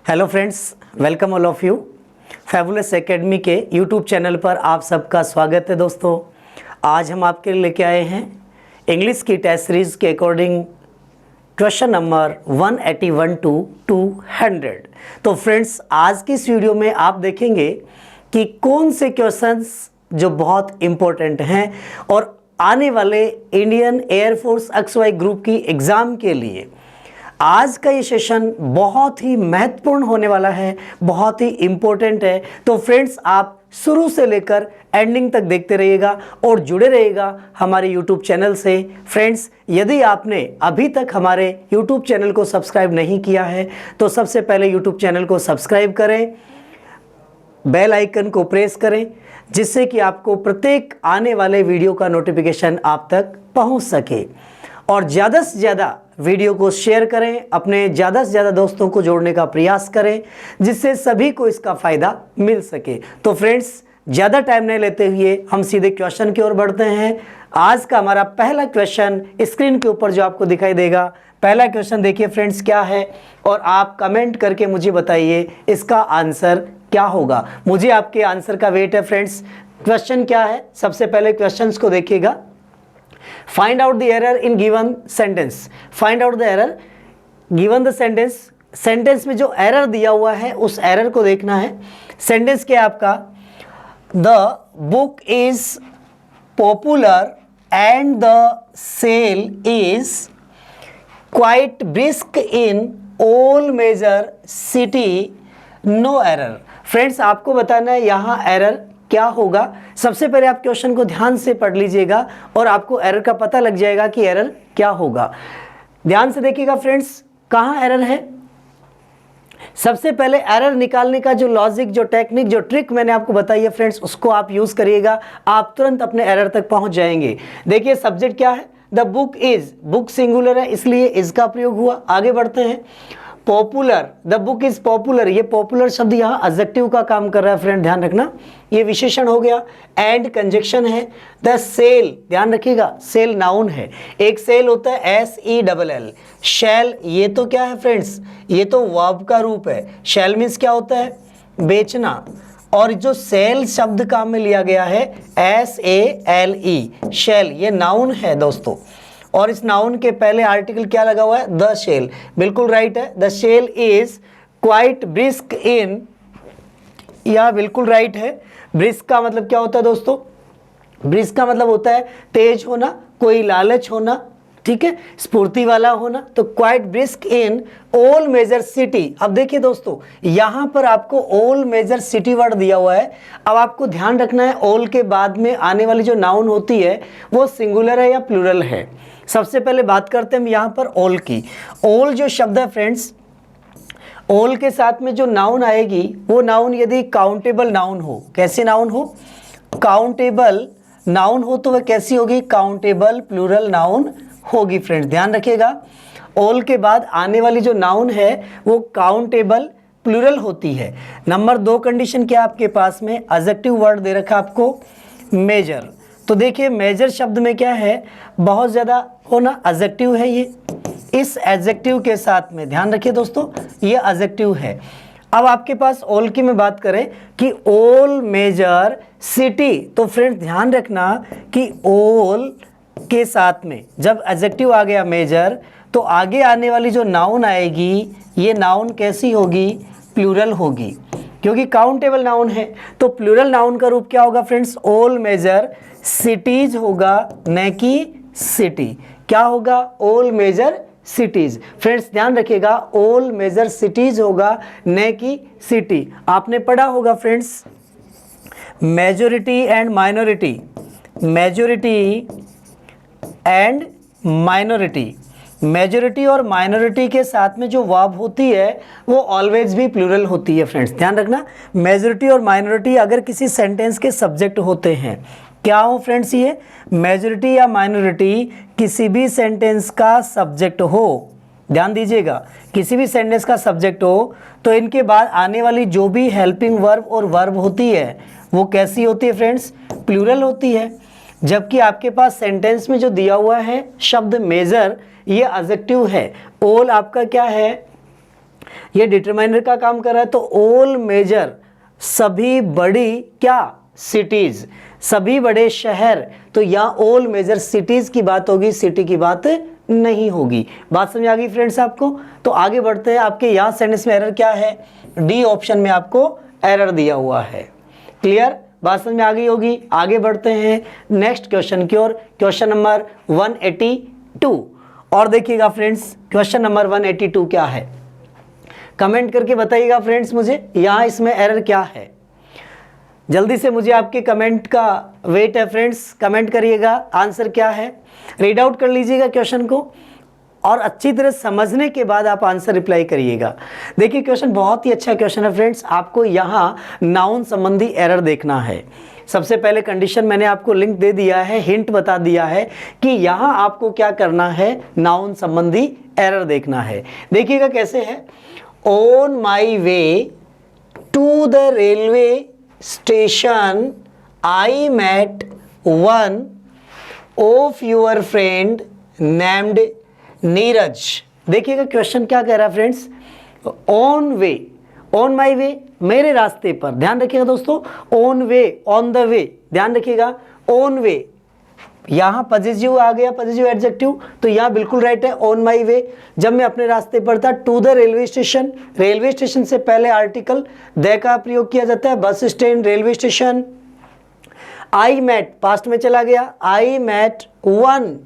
Hello friends, welcome all of you. Fabulous academy के YouTube channel पर आप सबका स्वागत है। दोस्तों, आज हम आपके लिए लेके आए हैं इंग्लिश की टेस्ट सीरीज़ के अकॉर्डिंग क्वेश्चन नंबर 181 टू 200। तो फ्रेंड्स, आज की इस वीडियो में आप देखेंगे कि कौन से क्वेश्चंस जो बहुत इम्पोर्टेंट हैं और आने वाले इंडियन एयरफोर्स XY ग्रुप की एग्ज़ाम के लिए आज का ये सेशन बहुत ही महत्वपूर्ण होने वाला है, बहुत ही इम्पोर्टेंट है। तो फ्रेंड्स, आप शुरू से लेकर एंडिंग तक देखते रहिएगा और जुड़े रहिएगा हमारे YouTube चैनल से। फ्रेंड्स, यदि आपने अभी तक हमारे YouTube चैनल को सब्सक्राइब नहीं किया है तो सबसे पहले YouTube चैनल को सब्सक्राइब करें, बेल आइकन को प्रेस करें, जिससे कि आपको प्रत्येक आने वाले वीडियो का नोटिफिकेशन आप तक पहुंच सके। और ज़्यादा से ज़्यादा वीडियो को शेयर करें, अपने ज़्यादा से ज़्यादा दोस्तों को जोड़ने का प्रयास करें, जिससे सभी को इसका फ़ायदा मिल सके। तो फ्रेंड्स, ज़्यादा टाइम नहीं लेते हुए हम सीधे क्वेश्चन की ओर बढ़ते हैं। आज का हमारा पहला क्वेश्चन स्क्रीन के ऊपर जो आपको दिखाई देगा, पहला क्वेश्चन देखिए फ्रेंड्स क्या है, और आप कमेंट करके मुझे बताइए इसका आंसर क्या होगा। मुझे आपके आंसर का वेट है। फ्रेंड्स, क्वेश्चन क्या है, सबसे पहले क्वेश्चंस को देखिएगा। Find out the error in given sentence. Find out the error given the sentence. Sentence में जो एरर दिया हुआ है उस एरर को देखना है। सेंटेंस क्या है आपका, the book is popular and the sale is quite brisk in all major city, no error. Friends, आपको बताना है यहाँ एरर क्या होगा। सबसे पहले आप क्वेश्चन को ध्यान से पढ़ लीजिएगा और आपको एरर का पता लग जाएगा कि एरर क्या होगा। ध्यान से देखिएगा फ्रेंड्स, कहाँ एरर है। सबसे पहले एरर निकालने का जो लॉजिक, जो टेक्निक, जो ट्रिक मैंने आपको बताई है फ्रेंड्स, उसको आप यूज करिएगा, आप तुरंत अपने एरर तक पहुंच जाएंगे। देखिए, सब्जेक्ट क्या है, the book is, book singular है इसलिए इज का प्रयोग हुआ। आगे बढ़ते हैं। Popular, the book is popular, ये पॉपुलर शब्द यहाँ एडजेक्टिव का काम कर रहा है। फ्रेंड ध्यान रखना, ये विशेषण हो गया। एंड कंजक्शन है। द सेल, ध्यान रखिएगा, सेल नाउन है। एक सेल होता है SELL। शैल, ये तो क्या है फ्रेंड्स, ये तो वर्ब का रूप है। शैल मीन्स क्या होता है, बेचना। और जो सेल शब्द काम में लिया गया है SALE, शैल, ये नाउन है दोस्तों। और इस नाउन के पहले आर्टिकल क्या लगा हुआ है, द शेल। बिल्कुल राइट है, the shell is quite brisk in, यह बिल्कुल राइट है। ब्रिस्क का मतलब क्या होता है दोस्तों, ब्रिस्क का मतलब होता है तेज होना, कोई लालच होना, ठीक है, स्फूर्ति वाला होना। तो quite brisk in all major city. अब देखिए दोस्तों, यहां पर आपको ऑल मेजर सिटी वर्ड दिया हुआ है। अब आपको ध्यान रखना है, ऑल के बाद में आने वाली जो नाउन होती है वो सिंगुलर है या प्लूरल है। सबसे पहले बात करते हैं हम यहाँ पर ऑल की। ऑल जो शब्द है फ्रेंड्स, ऑल के साथ में जो नाउन आएगी वो नाउन यदि काउंटेबल नाउन हो, कैसे नाउन हो, काउंटेबल नाउन हो तो वह कैसी होगी, काउंटेबल प्लूरल नाउन होगी। फ्रेंड्स ध्यान रखिएगा, ऑल के बाद आने वाली जो नाउन है वो काउंटेबल प्लूरल होती है। नंबर 2 कंडीशन क्या आपके पास में, एडजेक्टिव वर्ड दे रखा आपको मेजर। तो देखिए, मेजर शब्द में क्या है, बहुत ज़्यादा होना, एडजेक्टिव है ये। इस एडजेक्टिव के साथ में ध्यान रखिए दोस्तों, ये एडजेक्टिव है। अब आपके पास ऑल की में बात करें कि ऑल मेजर सिटी, तो फ्रेंड्स ध्यान रखना कि ऑल के साथ में जब एडजेक्टिव आ गया मेजर, तो आगे आने वाली जो नाउन आएगी ये नाउन कैसी होगी, प्लूरल होगी, क्योंकि काउंटेबल नाउन है। तो प्लूरल नाउन का रूप क्या होगा फ्रेंड्स, ऑल मेजर सिटीज होगा, न कि सिटी। क्या होगा, ऑल मेजर सिटीज। फ्रेंड्स ध्यान रखिएगा, ऑल मेजर सिटीज होगा, न कि सिटी। आपने पढ़ा होगा friends majority and minority, majority and minority. Majority और माइनॉरिटी के साथ में जो वर्ब होती है वो ऑलवेज भी प्लूरल होती है। फ्रेंड्स ध्यान रखना, मेजॉरिटी और माइनॉरिटी अगर किसी सेंटेंस के सब्जेक्ट होते हैं, क्या हो फ्रेंड्स, ये मेजॉरिटी या माइनॉरिटी किसी भी सेंटेंस का सब्जेक्ट हो, ध्यान दीजिएगा, किसी भी सेंटेंस का सब्जेक्ट हो तो इनके बाद आने वाली जो भी हेल्पिंग वर्ब और वर्ब होती है वो कैसी होती है फ्रेंड्स, प्लूरल होती है। जबकि आपके पास सेंटेंस में जो दिया हुआ है शब्द मेजर, ये एडजेक्टिव है। ऑल आपका क्या है, ये डिटरमाइनर का काम कर रहा है, तो ऑल मेजर, सभी बड़ी क्या सिटीज, सभी बड़े शहर, तो यहाँ ऑल मेजर सिटीज की बात होगी, सिटी की बात नहीं होगी। बात समझ आ गई फ्रेंड्स आपको? तो आगे बढ़ते हैं। आपके यहाँ सेंटेंस में एरर क्या है? डी ऑप्शन में आपको एरर दिया हुआ है। क्लियर? बात समझ में आ गई होगी। आगे बढ़ते हैं नेक्स्ट क्वेश्चन की ओर, क्वेश्चन नंबर 182। और देखिएगा फ्रेंड्स, क्वेश्चन नंबर 182 क्या है, कमेंट करके बताइएगा फ्रेंड्स मुझे यहाँ इसमें एरर क्या है। जल्दी से मुझे आपके कमेंट का वेट है फ्रेंड्स, कमेंट करिएगा आंसर क्या है। रीड आउट कर लीजिएगा क्वेश्चन को और अच्छी तरह समझने के बाद आप आंसर रिप्लाई करिएगा। देखिए क्वेश्चन बहुत ही अच्छा क्वेश्चन है फ्रेंड्स। आपको यहाँ नाउन संबंधी एरर देखना है। सबसे पहले कंडीशन मैंने आपको लिंक दे दिया है, हिंट बता दिया है कि यहाँ आपको क्या करना है, नाउन संबंधी एरर देखना है। देखिएगा कैसे है, on my way to the railway station I met one of your friend named Neeraj. देखिएगा क्वेश्चन क्या कह रहा है friends, on way, on my way, मेरे रास्ते पर, ध्यान रखिएगा दोस्तों, on way, on the way, ध्यान रखिएगा, ऑन वे, यहाँ पॉजिटिव आ गया, पॉजिटिव एडजेक्टिव, तो यहाँ बिल्कुल राइट है, ऑन माई वे। जब मैं अपने रास्ते पर था, to the railway station, railway station से पहले आर्टिकल द का प्रयोग किया जाता है, bus stand, railway station. I met, past में चला गया, I met one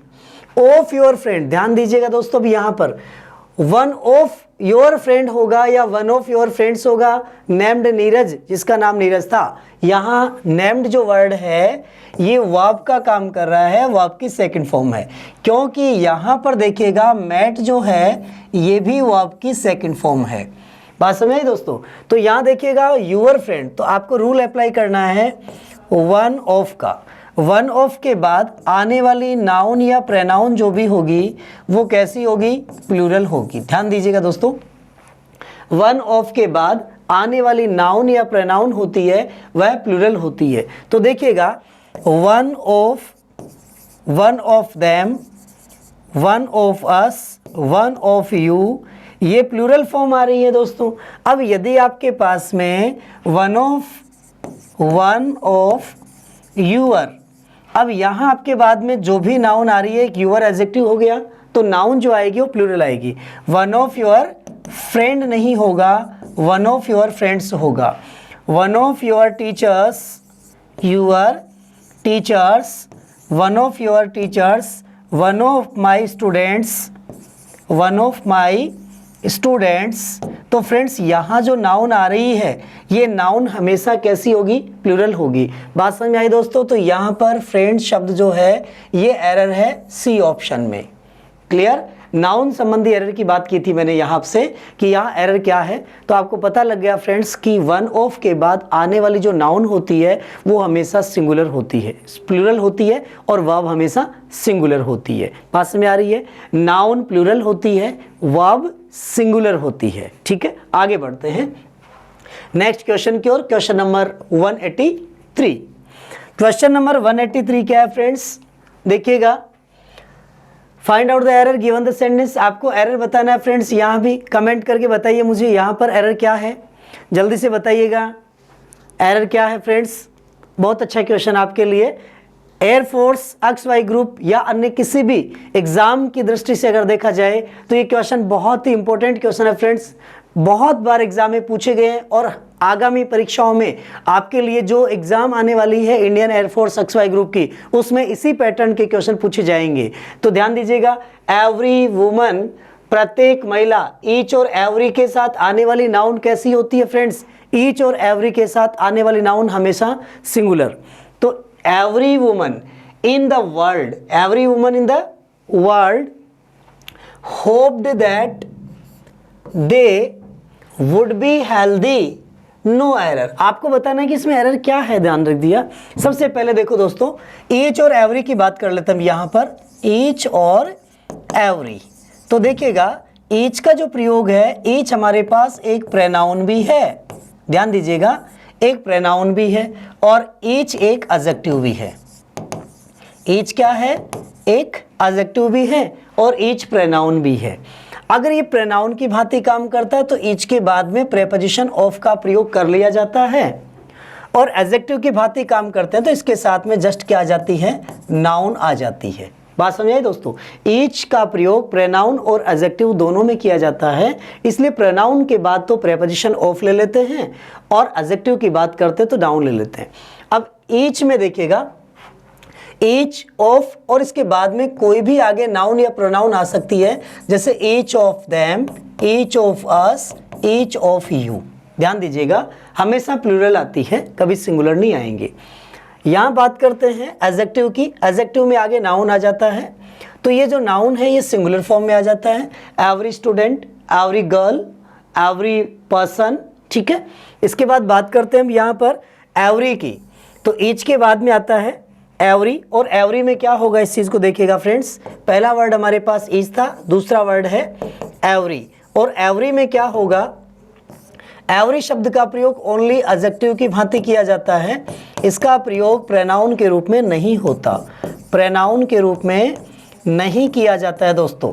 of your friend, ध्यान दीजिएगा दोस्तों, अब यहाँ पर वन ऑफ योर फ्रेंड होगा या वन ऑफ योर फ्रेंड्स होगा, नेम्ड नीरज, जिसका नाम नीरज था। यहाँ नेम्ड जो वर्ड है ये वर्ब का काम कर रहा है, वर्ब की सेकंड फॉर्म है, क्योंकि यहाँ पर देखिएगा मेट जो है ये भी वर्ब की सेकंड फॉर्म है। बात समझ आई दोस्तों? तो यहाँ देखिएगा योर फ्रेंड, तो आपको रूल अप्लाई करना है वन ऑफ का। वन ऑफ के बाद आने वाली नाउन या प्रोनाउन जो भी होगी वो कैसी होगी, प्लूरल होगी। ध्यान दीजिएगा दोस्तों, वन ऑफ के बाद आने वाली नाउन या प्रोनाउन होती है वह प्लूरल होती है। तो देखिएगा one of them, one of us, one of you, ये प्लूरल फॉर्म आ रही है दोस्तों। अब यदि आपके पास में वन ऑफ यूअर, अब यहाँ आपके बाद में जो भी नाउन आ रही है एक यूअर एडजेक्टिव हो गया, तो नाउन जो आएगी वो प्लूरल आएगी। वन ऑफ योर फ्रेंड नहीं होगा, वन ऑफ योर फ्रेंड्स होगा। One of your teachers, your teachers, one of your teachers, one of my students, one of my students. तो फ्रेंड्स यहाँ जो नाउन आ रही है ये नाउन हमेशा कैसी होगी, प्लूरल होगी। बात समझ में आई दोस्तों? तो यहाँ पर फ्रेंड शब्द जो है ये एरर है सी ऑप्शन में। क्लियर? नाउन संबंधी एरर की बात की थी मैंने यहाँ आपसे कि यहाँ एरर क्या है, तो आपको पता लग गया फ्रेंड्स कि वन ऑफ के बाद आने वाली जो नाउन होती है वो हमेशा सिंगुलर होती है, प्लूरल होती है, और वर्ब हमेशा सिंगुलर होती है। बात समझ में आ रही है? नाउन प्लूरल होती है, वर्ब सिंगुलर होती है। ठीक है, आगे बढ़ते हैं नेक्स्ट क्वेश्चन की ओर, क्वेश्चन नंबर 183। क्वेश्चन नंबर 183 क्या है फ्रेंड्स, देखिएगा, find out the error given the sentence. आपको एरर बताना है फ्रेंड्स, यहाँ भी कमेंट करके बताइए मुझे यहाँ पर एरर क्या है, जल्दी से बताइएगा एरर क्या है फ्रेंड्स। बहुत अच्छा क्वेश्चन आपके लिए। एयरफोर्स, XY ग्रुप या अन्य किसी भी एग्जाम की दृष्टि से अगर देखा जाए तो ये क्वेश्चन बहुत ही इंपॉर्टेंट क्वेश्चन है फ्रेंड्स। बहुत बार एग्जाम में पूछे गए हैं और आगामी परीक्षाओं में आपके लिए जो एग्जाम आने वाली है इंडियन एयरफोर्स XY ग्रुप की, उसमें इसी पैटर्न के क्वेश्चन पूछे जाएंगे। तो ध्यान दीजिएगा, एवरी वुमन, प्रत्येक महिला, ईच और एवरी के साथ आने वाली नाउन कैसी होती है फ्रेंड्स, ईच और एवरी के साथ आने वाली नाउन हमेशा सिंगुलर। तो every woman in the world, every woman in the world hoped that they would be healthy, no error. आपको बताना है कि इसमें एरर क्या है, ध्यान रख दिया। सबसे पहले देखो दोस्तों, ईच और एवरी की बात कर लेते हैं यहाँ पर, ईच और एवरी। तो देखिएगा ईच का जो प्रयोग है, ईच हमारे पास एक प्रोनाउन भी है, ध्यान दीजिएगा, एक प्रोनाउन भी है, और ईच एक एडजेक्टिव भी है। ईच क्या है, एक एडजेक्टिव भी है और ईच प्रोनाउन भी है। अगर ये प्रोनाउन की भांति काम करता है तो ईच के बाद में प्रेपोजिशन ऑफ का प्रयोग कर लिया जाता है, और एडजेक्टिव की भांति काम करते हैं तो इसके साथ में जस्ट क्या आ जाती है, नाउन आ जाती है। बात समझ आई दोस्तों। ईच का प्रयोग प्रोनाउन और एडजेक्टिव दोनों में किया जाता है, इसलिए प्रोनाउन के बाद तो प्रेपोजिशन ऑफ ले लेते हैं और एडजेक्टिव की बात करते हैं तो नाउन ले लेते हैं। अब ईच में देखिएगा, ईच ऑफ और इसके बाद में कोई भी आगे नाउन या प्रोनाउन आ सकती है, जैसे each of them, each of us, each of you. ध्यान दीजिएगा, हमेशा प्लूरल आती है, कभी सिंगुलर नहीं आएंगे। यहाँ बात करते हैं एडजेक्टिव की। एडजेक्टिव में आगे नाउन आ जाता है, तो ये जो नाउन है ये सिंगुलर फॉर्म में आ जाता है। Every student, every girl, every person, ठीक है। इसके बाद बात करते हैं हम यहाँ पर एवरी की, तो ईच के बाद में आता है एवरी, और एवरी में क्या होगा इस चीज़ को देखिएगा फ्रेंड्स। पहला वर्ड हमारे पास ईच था, दूसरा वर्ड है एवरी, और एवरी में क्या होगा, एवरी शब्द का प्रयोग ओनली एडजेक्टिव की भांति किया जाता है, इसका प्रयोग प्रोनाउन के रूप में नहीं होता, प्रोनाउन के रूप में नहीं किया जाता है दोस्तों,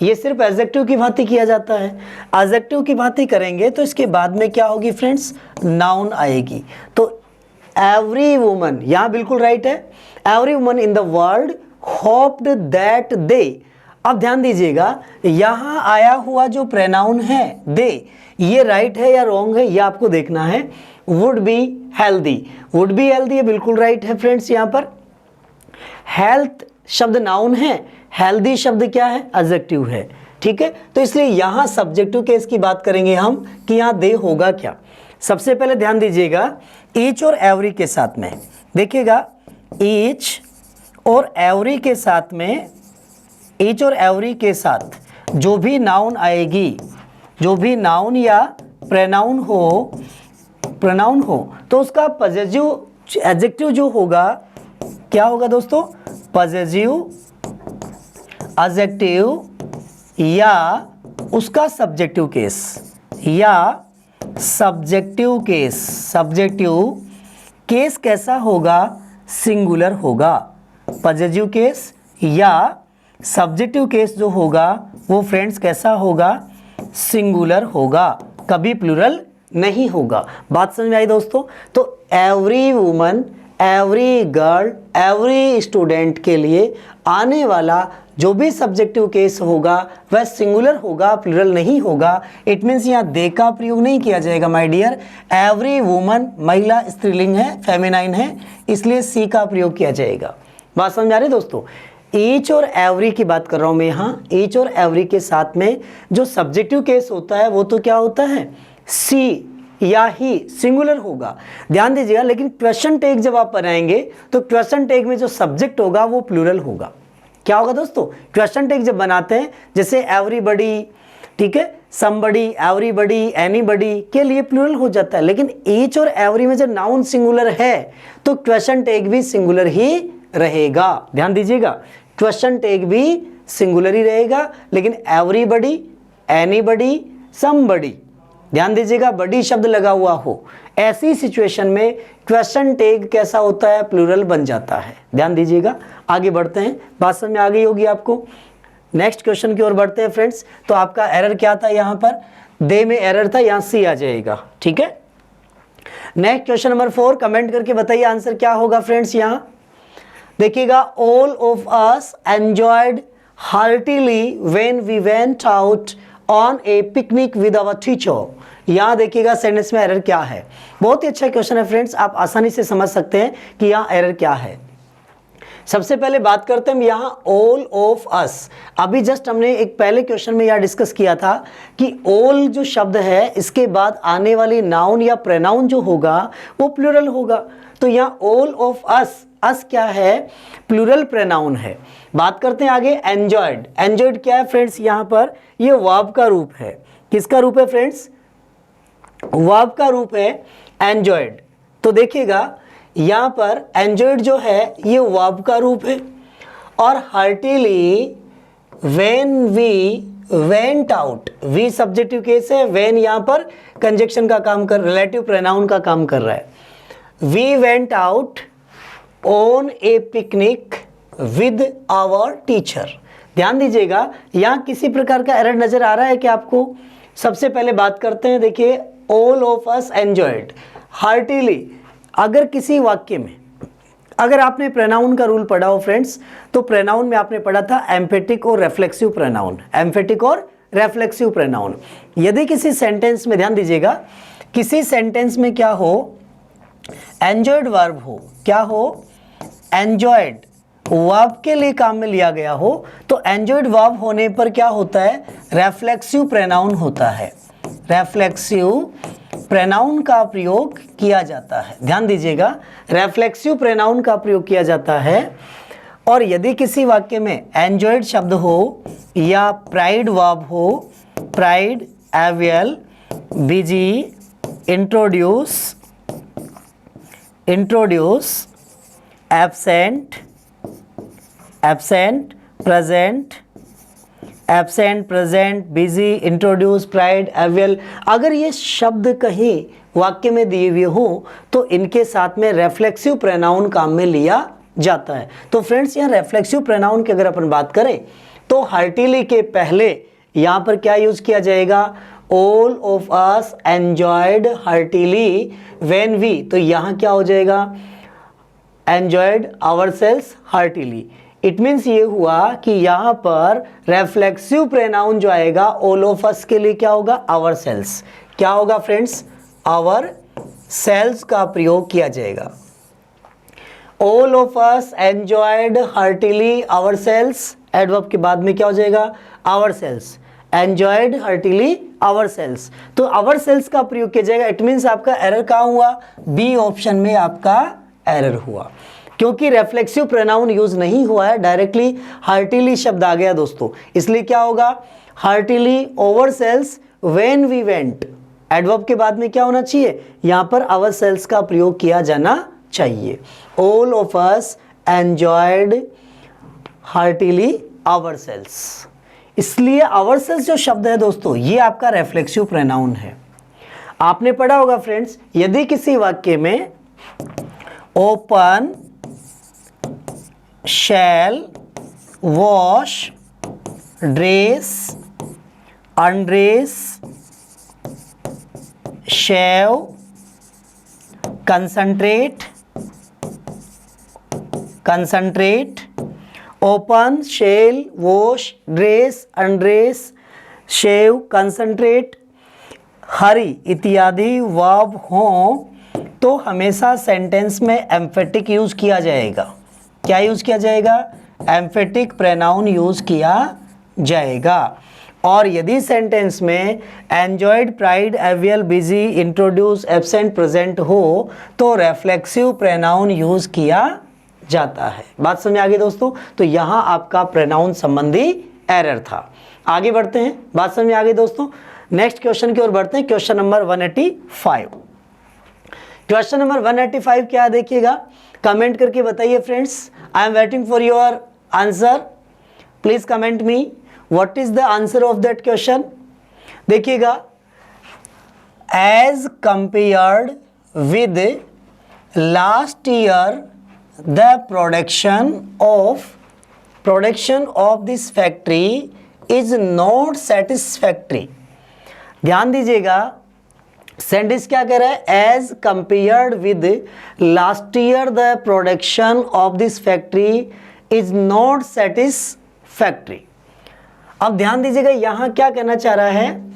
ये सिर्फ एडजेक्टिव की भांति किया जाता है। एडजेक्टिव की भांति करेंगे तो इसके बाद में क्या होगी फ्रेंड्स, नाउन आएगी। तो एवरी वुमन, यहाँ बिल्कुल राइट है, every woman in the world hoped that दे। अब ध्यान दीजिएगा, यहाँ आया हुआ जो प्रोनाउन है दे, ये राइट है या रॉन्ग है, ये आपको देखना है। Would be healthy, would be healthy ये बिल्कुल राइट है फ्रेंड्स। यहाँ पर हेल्थ शब्द नाउन है, हेल्दी शब्द क्या है, एडजेक्टिव है, ठीक है। तो इसलिए यहाँ सब्जेक्टिव केस की बात करेंगे हम कि यहाँ दे होगा क्या। सबसे पहले ध्यान दीजिएगा, ईच और एवरी के साथ में देखिएगा, ईच और एवरी के साथ में, ईच और एवरी के साथ जो भी नाउन आएगी, जो भी नाउन या प्रोनाउन हो तो उसका पॉजिटिव एडजेक्टिव जो होगा क्या होगा दोस्तों, पॉजिटिव एडजेक्टिव या उसका सब्जेक्टिव केस, या सब्जेक्टिव केस। सब्जेक्टिव केस कैसा होगा, सिंगुलर होगा। पॉजिटिव केस या सब्जेक्टिव केस जो होगा वो फ्रेंड्स कैसा होगा, सिंगुलर होगा, कभी प्लूरल नहीं होगा। बात समझ में आई दोस्तों। तो every woman, every girl, every student के लिए आने वाला जो भी सब्जेक्टिव केस होगा वह सिंगुलर होगा, प्लूरल नहीं होगा। इट मीन्स यहाँ दे का प्रयोग नहीं किया जाएगा माय डियर। एवरी वुमन महिला स्त्रीलिंग है, फेमिनाइन है, इसलिए सी का प्रयोग किया जाएगा। बात समझ आ रही है दोस्तों। ईच और एवरी की बात कर रहा हूँ मैं यहाँ। ईच और एवरी के साथ में जो सब्जेक्टिव केस होता है वो तो क्या होता है, सी या ही, सिंगुलर होगा। ध्यान दीजिएगा, लेकिन क्वेश्चन टैग जब आप बनाएंगे तो क्वेश्चन टैग में जो सब्जेक्ट होगा वो प्लूरल होगा। क्या होगा दोस्तों, क्वेश्चन टैग जब बनाते हैं जैसे एवरीबडी, ठीक है, समबडी, एवरीबडी, एनीबडी के लिए प्लूरल हो जाता है, लेकिन ईच और एवरी में जब नाउन सिंगुलर है तो क्वेश्चन टैग भी सिंगुलर ही रहेगा। ध्यान दीजिएगा, क्वेश्चन टैग भी सिंगुलर ही रहेगा, लेकिन एवरीबडी, एनीबडी, समबडी, ध्यान दीजिएगा बड़ी शब्द लगा हुआ हो, ऐसी सिचुएशन में क्वेश्चन टैग कैसा होता है, प्लूरल बन जाता है। ध्यान दीजिएगा। आगे बढ़ते हैं, बात समझ में आ गई होगी आपको। नेक्स्ट क्वेश्चन की ओर बढ़ते हैं फ्रेंड्स। तो आपका एरर क्या था, यहाँ पर दे में एरर था, यहाँ सी आ जाएगा, ठीक है। नेक्स्ट क्वेश्चन नंबर 4, कमेंट करके बताइए आंसर क्या होगा फ्रेंड्स। यहाँ देखिएगा, all of us enjoyed heartily when we went out on a picnic with our teacher. यहाँ देखिएगा सेंटेंस में एरर क्या है। बहुत ही अच्छा क्वेश्चन है फ्रेंड्स, आप आसानी से समझ सकते हैं कि यहाँ एरर क्या है। सबसे पहले बात करते हैं यहाँ ऑल ऑफ अस। अभी जस्ट हमने एक पहले क्वेश्चन में यहाँ डिस्कस किया था कि ऑल जो शब्द है इसके बाद आने वाली नाउन या प्रोनाउन जो होगा वो प्लूरल होगा। तो यहाँ ऑल ऑफ अस, अस क्या है, प्लूरल प्रोनाउन है। बात करते हैं आगे एंजॉयड। एंजॉयड क्या है फ्रेंड्स, यहाँ पर ये वर्ब का रूप है। किसका रूप है फ्रेंड्स, वर्ब का रूप है एंजॉयड। तो देखिएगा यहाँ पर एंजॉयड जो है ये वर्ब का रूप है, और heartily when we went out, we subjective case है, व्हेन यहाँ पर कंजक्शन का काम कर, रिलेटिव प्रोनाउन का काम कर रहा है। We went out on a picnic with our teacher. ध्यान दीजिएगा, यहाँ किसी प्रकार का एरर नजर आ रहा है कि आपको? सबसे पहले बात करते हैं, देखिए all of us enjoyed heartily. अगर किसी वाक्य में, अगर आपने प्रोनाउन का रूल पढ़ा हो फ्रेंड्स, तो प्रोनाउन में आपने पढ़ा था एम्फेटिक और रेफ्लेक्सिव प्रोनाउन, एम्फेटिक और रेफ्लेक्सिव प्रोनाउन। यदि किसी सेंटेंस में, ध्यान दीजिएगा, किसी सेंटेंस में क्या हो, एंजॉयड वर्ब हो, क्या हो, एंजॉयड वर्ब के लिए काम में लिया गया हो, तो एंजॉयड वर्ब होने पर क्या होता है, रेफ्लेक्सिव प्रोनाउन होता है, रेफ्लेक्सिव प्रोनाउन का प्रयोग किया जाता है। ध्यान दीजिएगा, रेफ्लेक्सिव प्रोनाउन का प्रयोग किया जाता है। और यदि किसी वाक्य में एंजॉयड शब्द हो या प्राइड वर्ब हो, pride, avail, busy, introduce, absent, absent, present, absent, present, busy, introduce, pride, avail, अगर ये शब्द कहीं वाक्य में दिए हुए हो तो इनके साथ में रेफ्लेक्सिव प्रोनाउन काम में लिया जाता है। तो फ्रेंड्स, यहाँ रेफ्लेक्सिव प्रोनाउन की अगर अपन बात करें तो हार्टिली के पहले यहाँ पर क्या यूज किया जाएगा, all of us enjoyed heartily when we, तो यहाँ क्या हो जाएगा, enjoyed ourselves heartily. It means ये हुआ कि यहाँ पर रेफ्लेक्सिव प्रोनाउन जो आएगा ऑल ऑफ अस के लिए क्या होगा, आवर सेल्स, क्या होगा फ्रेंड्स, आवर सेल्स का प्रयोग किया जाएगा। All of us enjoyed heartily ourselves, adverb के बाद में क्या हो जाएगा, ourselves, enjoyed heartily ourselves, तो आवर सेल्स का प्रयोग किया जाएगा। इट मीन्स आपका एरर कहाँ हुआ, बी ऑप्शन में आपका एरर हुआ, क्योंकि रेफ्लेक्सिव प्रोनाउन यूज नहीं हुआ है, डायरेक्टली हार्टिली शब्द आ गया दोस्तों, इसलिए क्या होगा, heartily ourselves when we went, adverb के बाद में क्या होना चाहिए, यहां पर आवर सेल्स का प्रयोग किया जाना चाहिए। All of us enjoyed heartily ourselves, इसलिए आवर सेल्स जो शब्द है दोस्तों, ये आपका रेफ्लेक्सिव प्रोनाउन है। आपने पढ़ा होगा फ्रेंड्स, यदि किसी वाक्य में open shell wash dress undress shave concentrate, open shell wash dress undress shave concentrate, hurry इत्यादि वर्ब हो तो हमेशा सेंटेंस में एम्फेटिक यूज किया जाएगा। क्या यूज किया जाएगा, एम्फेटिक प्रोनाउन यूज किया जाएगा। और यदि सेंटेंस में enjoyed, pride, AVL, busy, introduce, absent, present हो तो रेफ्लेक्सिव प्रोनाउन यूज किया जाता है। बात समझ आ गई दोस्तों, तो यहां आपका प्रोनाउन संबंधी एरर था। आगे बढ़ते हैं, बात समझ आ गई दोस्तों, नेक्स्ट क्वेश्चन की ओर बढ़ते हैं। क्वेश्चन नंबर 185, क्वेश्चन नंबर 185 क्या है देखिएगा, कमेंट करके बताइए friends, I am waiting for your answer, please comment me what is the answer of that question. देखिएगा, as compared with last year the production of this factory is not satisfactory. ध्यान दीजिएगा, sentence क्या कह रहा है, as compared with last year the production of this factory is not satisfactory. अब ध्यान दीजिएगा, यहां क्या कहना चाह रहा है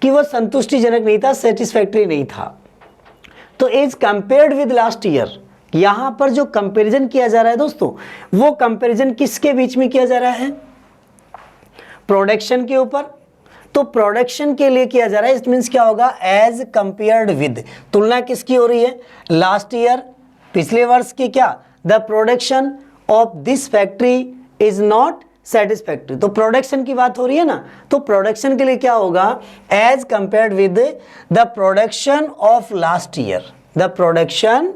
कि वो संतुष्टिजनक नहीं था, सेटिस्फैक्ट्री नहीं था। तो as compared with last year, यहां पर जो कंपैरिजन किया जा रहा है दोस्तों, वो कंपैरिजन किसके बीच में किया जा रहा है, प्रोडक्शन के ऊपर। तो प्रोडक्शन के लिए किया जा रहा है, इट मींस क्या होगा, एज कंपेयर्ड विद, तुलना किसकी हो रही है, लास्ट ईयर, पिछले वर्ष की, क्या, the production of this factory is not satisfactory. तो प्रोडक्शन की बात हो रही है ना, तो प्रोडक्शन के लिए क्या होगा, as compared with the production of last year, the production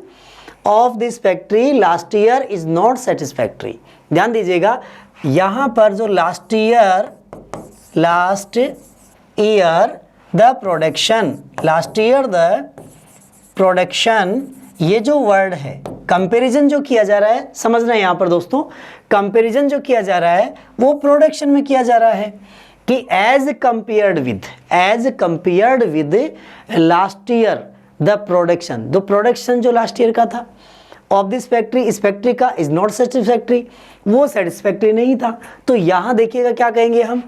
of this factory last year is not satisfactory. ध्यान दीजिएगा, यहां पर जो last year the production, last year the production, ये जो वर्ड है कंपैरिजन जो किया जा रहा है, समझना है यहाँ पर दोस्तों, कंपैरिजन जो किया जा रहा है वो प्रोडक्शन में किया जा रहा है कि as compared with last year the production, जो प्रोडक्शन जो लास्ट ईयर का था ऑफ दिस फैक्ट्री, इस फैक्ट्री का इज नॉट सेटिस्फैक्ट्री, वो सेटिस्फैक्ट्री नहीं था। तो यहाँ देखिएगा क्या कहेंगे हम,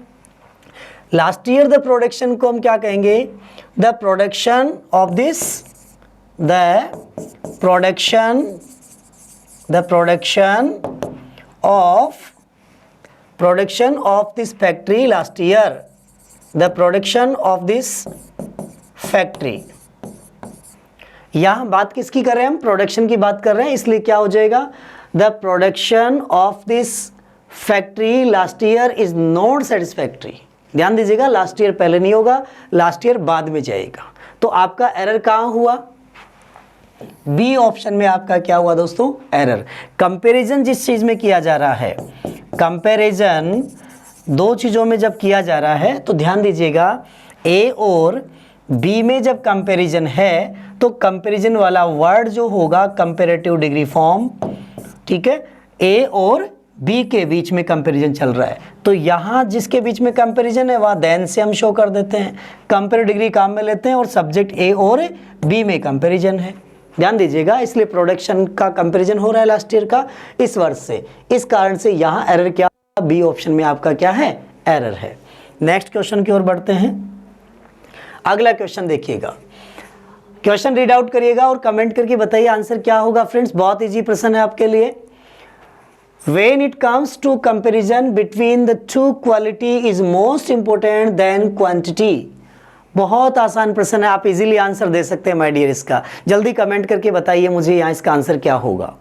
लास्ट ईयर द प्रोडक्शन को हम क्या कहेंगे, the production of this, the production of this factory last year, the production of this factory. यहां बात किसकी कर रहे हैं हम, प्रोडक्शन की बात कर रहे हैं, इसलिए क्या हो जाएगा, the production of this factory last year is not satisfactory. ध्यान दीजिएगा, लास्ट ईयर पहले नहीं होगा, लास्ट ईयर बाद में जाएगा। तो आपका एरर कहां हुआ, बी ऑप्शन में आपका क्या हुआ दोस्तों, एरर। कंपैरिजन जिस चीज में किया जा रहा है, कंपैरिजन दो चीजों में जब किया जा रहा है तो ध्यान दीजिएगा, ए और बी में जब कंपैरिजन है तो कंपैरिजन वाला वर्ड जो होगा कंपैरेटिव डिग्री फॉर्म, ठीक है, ए और बी के बीच में कंपैरिजन चल रहा है। तो यहाँ जिसके बीच में कंपैरिजन है वहाँ देन से हम शो कर देते हैं, कंपेरेटिव डिग्री काम में लेते हैं और सब्जेक्ट ए और बी में कंपैरिजन है। ध्यान दीजिएगा, इसलिए प्रोडक्शन का कंपैरिजन हो रहा है लास्ट ईयर का इस वर्ष से, इस कारण से यहाँ एरर क्या, बी ऑप्शन में आपका क्या है, एरर है। नेक्स्ट क्वेश्चन की ओर बढ़ते हैं। अगला क्वेश्चन देखिएगा, क्वेश्चन रीड आउट करिएगा और कमेंट करके बताइए आंसर क्या होगा फ्रेंड्स। बहुत इजी प्रश्न है आपके लिए। When it comes to comparison between the two, quality is most important than quantity। बहुत आसान प्रश्न है, आप इजीली आंसर दे सकते हैं माय डियर। इसका जल्दी कमेंट करके बताइए मुझे यहाँ इसका आंसर क्या होगा,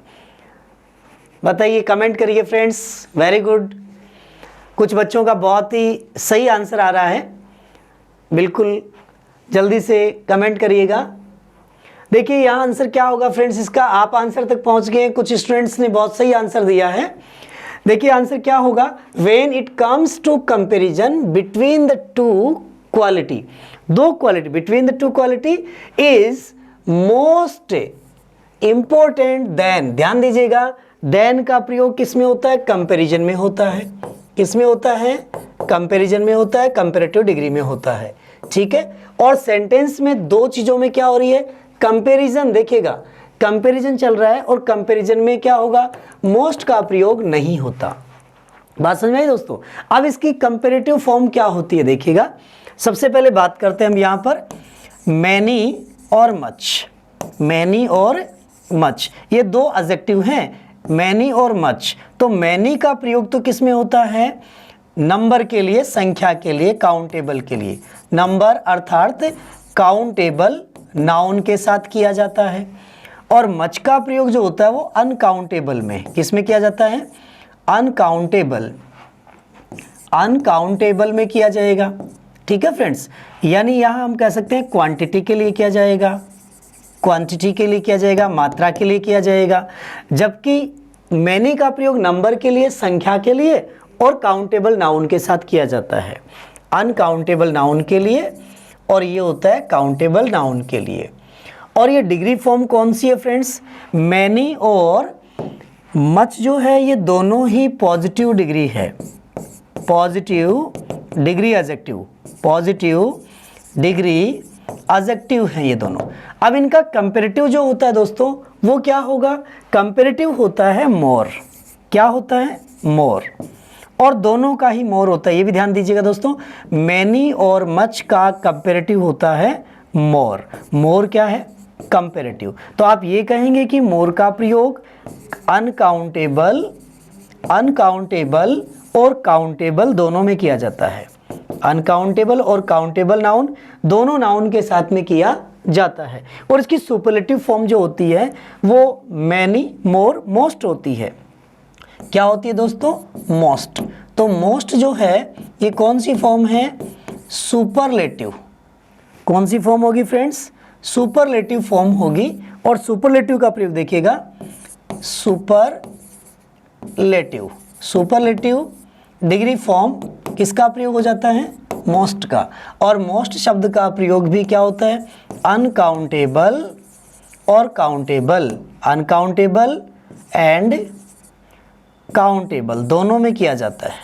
बताइए, कमेंट करिए फ्रेंड्स। वेरी गुड, कुछ बच्चों का बहुत ही सही आंसर आ रहा है, बिल्कुल जल्दी से कमेंट करिएगा। देखिए यहाँ आंसर क्या होगा फ्रेंड्स इसका, आप आंसर तक पहुंच गए, कुछ स्टूडेंट्स ने बहुत सही आंसर दिया है। देखिए आंसर क्या होगा, when it comes to comparison between the two quality, दो quality, between the two quality is most important then. ध्यान दीजिएगा, देन का प्रयोग किस में होता है, कंपैरिजन में होता है। किस में होता है, कंपैरिजन में होता है, कंपैरेटिव डिग्री में होता है, ठीक है। और सेंटेंस में दो चीजों में क्या हो रही है, कंपैरिजन। देखिएगा कंपैरिजन चल रहा है और कंपैरिजन में क्या होगा, मोस्ट का प्रयोग नहीं होता। बात समझ में आई दोस्तों। अब इसकी कंपैरेटिव फॉर्म क्या होती है, देखिएगा। सबसे पहले बात करते हैं हम यहाँ पर मैनी और मच। मैनी और मच ये दो एडजेक्टिव हैं, मैनी और मच। तो मैनी का प्रयोग तो किस में होता है, नंबर के लिए, संख्या के लिए, काउंटेबल के लिए। नंबर अर्थात काउंटेबल नाउन के साथ किया जाता है। और मच का प्रयोग जो होता है वो अनकाउंटेबल में, किसमें किया जाता है, अनकाउंटेबल, अनकाउंटेबल में किया जाएगा, ठीक है फ्रेंड्स। यानी यहाँ हम कह सकते हैं क्वांटिटी के लिए किया जाएगा, क्वांटिटी के लिए किया जाएगा, मात्रा के लिए किया जाएगा। जबकि मैनी का प्रयोग नंबर के लिए, संख्या के लिए और काउंटेबल नाउन के साथ किया जाता है। अनकाउंटेबल नाउन के लिए और ये होता है काउंटेबल नाउन के लिए। और ये डिग्री फॉर्म कौन सी है फ्रेंड्स, मैनी और मच जो है ये दोनों ही पॉजिटिव डिग्री है, positive degree adjective, positive degree adjective है ये दोनों। अब इनका कंपैरेटिव जो होता है दोस्तों वो क्या होगा, कंपैरेटिव होता है मोर। क्या होता है, मोर। और दोनों का ही मोर होता है, ये भी ध्यान दीजिएगा दोस्तों। मैनी और मच का कंपैरेटिव होता है मोर। मोर क्या है, कंपैरेटिव। तो आप ये कहेंगे कि मोर का प्रयोग अनकाउंटेबल, अनकाउंटेबल और काउंटेबल दोनों में किया जाता है। अनकाउंटेबल और काउंटेबल नाउन दोनों नाउन के साथ में किया जाता है। और इसकी सुपरलेटिव फॉर्म जो होती है वो मैनी, मोर, मोस्ट होती है। क्या होती है दोस्तों, मोस्ट। तो मोस्ट जो है ये कौन सी फॉर्म है, सुपरलेटिव। कौन सी फॉर्म होगी फ्रेंड्स, सुपरलेटिव फॉर्म होगी। और सुपरलेटिव का प्रयोग देखिएगा, सुपरलेटिव, सुपरलेटिव डिग्री फॉर्म किसका प्रयोग हो जाता है, मोस्ट का। और मोस्ट शब्द का प्रयोग भी क्या होता है, अनकाउंटेबल और काउंटेबल, अनकाउंटेबल एंड काउंटेबल दोनों में किया जाता है,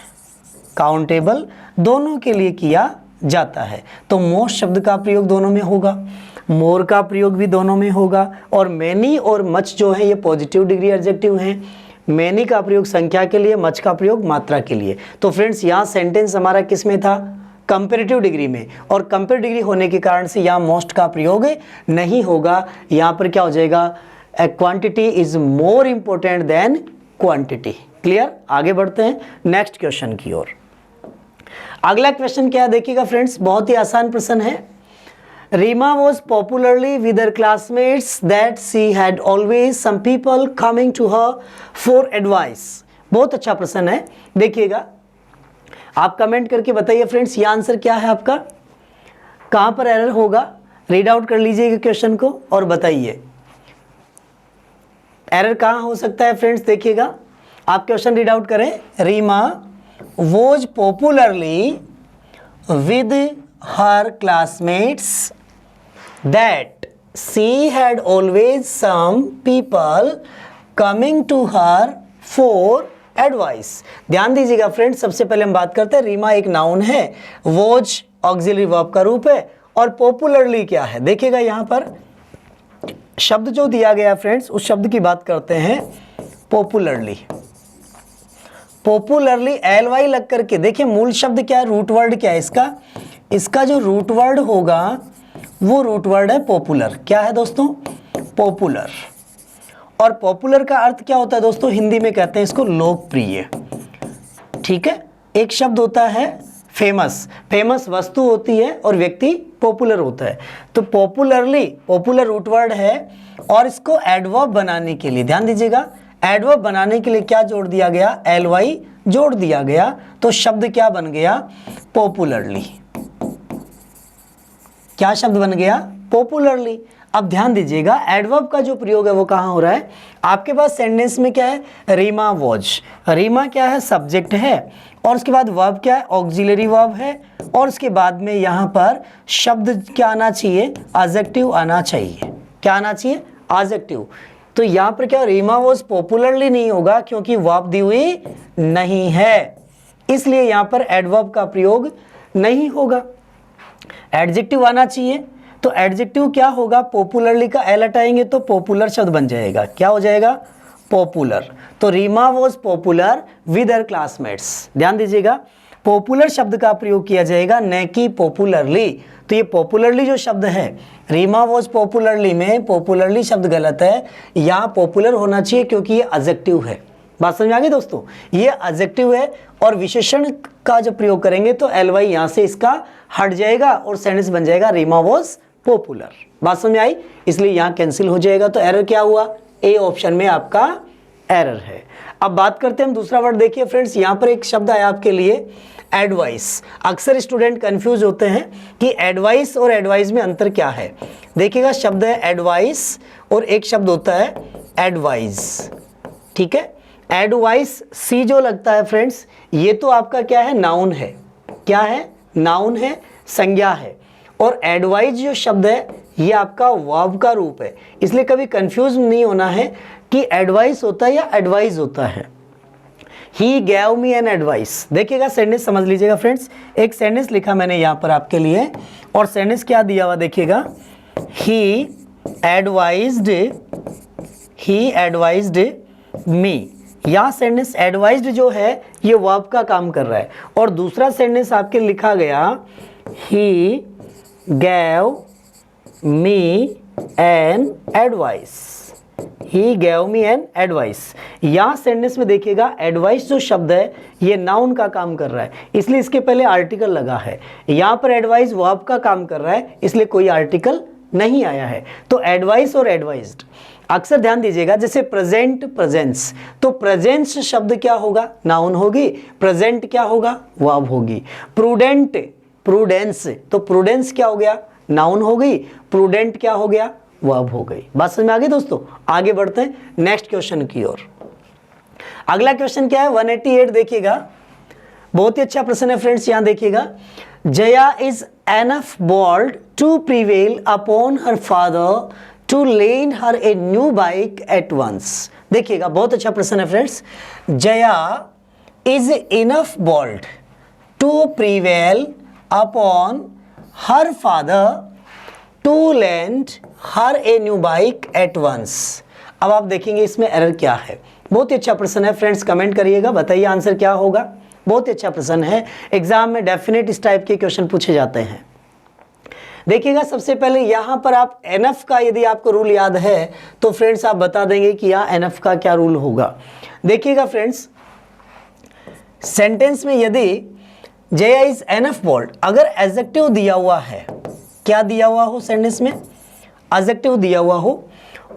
काउंटेबल दोनों के लिए किया जाता है। तो मोस्ट शब्द का प्रयोग दोनों में होगा, मोर का प्रयोग भी दोनों में होगा, और मैनी और मच जो है ये पॉजिटिव डिग्री एडजेक्टिव हैं। मैनी का प्रयोग संख्या के लिए, मच का प्रयोग मात्रा के लिए। तो फ्रेंड्स यहाँ सेंटेंस हमारा किस में था, कंपेरेटिव डिग्री में, और कंपेरेटिव डिग्री होने के कारण से यहाँ मोस्ट का प्रयोग नहीं होगा। यहाँ पर क्या हो जाएगा, quantity is more important than quantity. Clear, आगे बढ़ते हैं नेक्स्ट क्वेश्चन की ओर। अगला क्वेश्चन क्या है देखिएगा फ्रेंड्स, बहुत ही आसान प्रश्न है। Reema was popularly with her classmates that she had always some people coming to her for advice. बहुत अच्छा प्रश्न है, देखिएगा आप कमेंट करके बताइए फ्रेंड्स ये आंसर क्या है आपका, कहां पर एरर होगा, रीड आउट कर लीजिएगा क्वेश्चन को और बताइए एरर कहां हो सकता है फ्रेंड्स। देखिएगा आप क्वेश्चन रीड आउट करें, Reema was popularly with her classmates that she had always some people coming to her for advice. ध्यान दीजिएगा फ्रेंड्स, सबसे पहले हम बात करते हैं, रीमा एक नाउन है, वॉज ऑक्सिलरी वर्ब का रूप है, और पॉपुलरली क्या है। देखिएगा यहाँ पर शब्द जो दिया गया फ्रेंड्स, उस शब्द की बात करते हैं, पॉपुलरली। पॉपुलरली एल वाई लग करके, देखिए मूल शब्द क्या है, रूट वर्ड क्या है इसका, इसका जो रूट वर्ड होगा वो रूट वर्ड है पॉपुलर। क्या है दोस्तों, पॉपुलर। और पॉपुलर का अर्थ क्या होता है दोस्तों, हिंदी में कहते हैं इसको लोकप्रिय। ठीक है, एक शब्द होता है फेमस, फेमस वस्तु होती है और व्यक्ति पॉपुलर होता है। तो पॉपुलरली, पॉपुलर रूट वर्ड है, और इसको एडवर्ब बनाने के लिए, ध्यान दीजिएगा, एडवर्ब बनाने के लिए क्या जोड़ दिया गया, एल वाई जोड़ दिया गया, तो शब्द क्या बन गया, पॉपुलरली। क्या शब्द बन गया, पॉपुलरली। अब ध्यान दीजिएगा एडवर्ब का जो प्रयोग है वो कहाँ हो रहा है, आपके पास सेंटेंस में क्या है, रीमा वॉज, रीमा क्या है, सब्जेक्ट है, और उसके बाद वर्ब क्या है, ऑक्सिलरी वर्ब है, और उसके बाद में यहाँ पर शब्द क्या आना चाहिए, एडजेक्टिव आना चाहिए। क्या आना चाहिए, एडजेक्टिव। तो यहाँ पर क्या, रीमा वॉज पॉपुलरली नहीं होगा क्योंकि वर्ब दी हुई नहीं है, इसलिए यहाँ पर एडवर्ब का प्रयोग नहीं होगा, एडजेक्टिव आना चाहिए। तो एडजेक्टिव क्या होगा, पॉपुलरली का एल हटाएंगे तो पॉपुलर शब्द बन जाएगा। क्या हो जाएगा, पॉपुलर। तो Reema was popular with her classmates. ध्यान दीजिएगा, पॉपुलर शब्द का प्रयोग किया जाएगा, न कि पॉपुलरली। तो ये पॉपुलरली जो शब्द है, रीमा वॉज पॉपुलरली में पॉपुलरली शब्द गलत है, यहाँ पॉपुलर होना चाहिए क्योंकि ये एडजेक्टिव है। बात समझ आ गई दोस्तों, ये एडजेक्टिव है, और विशेषण का जब प्रयोग करेंगे तो एल वाई यहाँ से इसका हट जाएगा और सेंटेंस बन जाएगा रीमा वॉज पॉपुलर। बात समझ आई, इसलिए यहाँ कैंसिल हो जाएगा। तो एरर क्या हुआ, ए ऑप्शन में आपका एरर है। अब बात करते हैं हम दूसरा वर्ड। देखिए फ्रेंड्स, यहाँ पर एक शब्द आया आपके लिए, एडवाइस। अक्सर स्टूडेंट कंफ्यूज होते हैं कि एडवाइस और एडवाइस में अंतर क्या है। देखिएगा शब्द है एडवाइस और एक शब्द होता है एडवाइस। ठीक है, एडवाइस सी जो लगता है फ्रेंड्स, ये तो आपका क्या है, नाउन है। क्या है, नाउन है, संज्ञा है। और एडवाइस जो शब्द है ये आपका वर्ब का रूप है, इसलिए कभी कंफ्यूज नहीं होना है कि एडवाइस होता है या एडवाइस होता है। ही गैव मी एन एडवाइस। देखिएगा सेंटेंस समझ लीजिएगा फ्रेंड्स, एक सेंटेंस लिखा मैंने यहाँ पर आपके लिए, और सेंटेंस क्या दिया हुआ देखिएगा, ही एडवाइज्ड मी। यहाँ सेंटेंस एडवाइज्ड जो है ये वर्ब का काम कर रहा है, और दूसरा सेंटेंस आपके लिखा गया, he gave me an advice. He gave me an advice. यहाँ सेंटेंस में देखिएगा एडवाइस जो शब्द है ये नाउन का काम कर रहा है, इसलिए इसके पहले आर्टिकल लगा है। यहाँ पर एडवाइस वर्ब का काम कर रहा है, इसलिए कोई आर्टिकल नहीं आया है। तो एडवाइस और एडवाइज्ड, अक्सर ध्यान दीजिएगा, जैसे प्रेजेंट, प्रेजेंस, तो प्रेजेंस शब्द क्या होगा, नाउन होगी, प्रेजेंट क्या होगा, वर्ब होगी। प्रूडेंट, प्रूडेंस, तो प्रूडेंस क्या हो गया, नाउन हो गई, प्रूडेंट क्या हो गया, वर्ब हो गई। बात समझ में आ गई दोस्तों, आगे बढ़ते हैं नेक्स्ट क्वेश्चन की ओर। अगला क्वेश्चन क्या है, 188। देखिएगा बहुत ही अच्छा प्रश्न है फ्रेंड्स। यहां देखिएगा, Jaya is enough bold to prevail upon her father to lend her a new bike at once. देखिएगा बहुत अच्छा प्रश्न है friends. Jaya is enough bold to prevail upon her father to lend her a new bike at once. अब आप देखेंगे इसमें error क्या है। बहुत ही अच्छा प्रश्न है फ्रेंड्स, कमेंट करिएगा, बताइए आंसर क्या होगा। बहुत ही अच्छा प्रश्न है, एग्जाम में डेफिनेट इस टाइप के क्वेश्चन पूछे जाते हैं। देखिएगा सबसे पहले यहाँ पर आप एनएफ का यदि आपको रूल याद है तो फ्रेंड्स आप बता देंगे कि यहाँ एनएफ का क्या रूल होगा। देखिएगा फ्रेंड्स, सेंटेंस में यदि जया इज एनएफ बोल्ड, अगर एडजेक्टिव दिया हुआ है, क्या दिया हुआ हो सेंटेंस में, एडजेक्टिव दिया हुआ हो,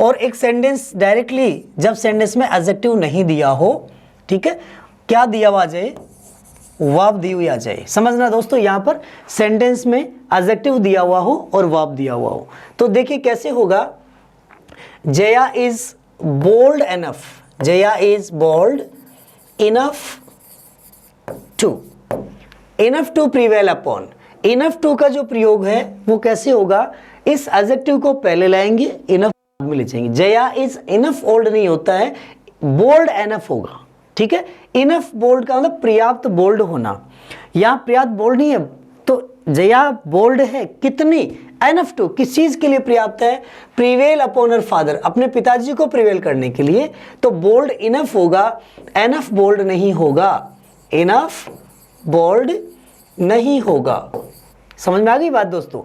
और एक सेंटेंस डायरेक्टली जब सेंटेंस में एडजेक्टिव नहीं दिया हो, ठीक है, क्या दिया हुआ आ जाए, वर्ब दी हुई आ जाए। समझना दोस्तों, यहाँ पर सेंटेंस में एडजेक्टिव दिया हुआ हो और वर्ब दिया हुआ हो, तो देखिए कैसे होगा। Jaya is bold enough, Jaya is bold enough to prevail upon. Enough to का जो प्रयोग है वो कैसे होगा, इस एडजेक्टिव को पहले लाएंगे, इनफ में ले जाएंगे। जया इज इनफ ओल्ड नहीं होता है, बोल्ड एनफ होगा, ठीक है। इनफ बोल्ड का मतलब पर्याप्त बोल्ड होना, यहाँ पर्याप्त बोल्ड नहीं है, तो जया बोल्ड है कितनी, एनफ टू, किस चीज के लिए पर्याप्त है, प्रिवेल अपॉन हर फादर, अपने पिताजी को प्रिवेल करने के लिए, तो बोल्ड इनफ होगा, एनफ बोल्ड नहीं होगा, इनफ बोल्ड नहीं होगा। समझ में आ गई बात दोस्तों।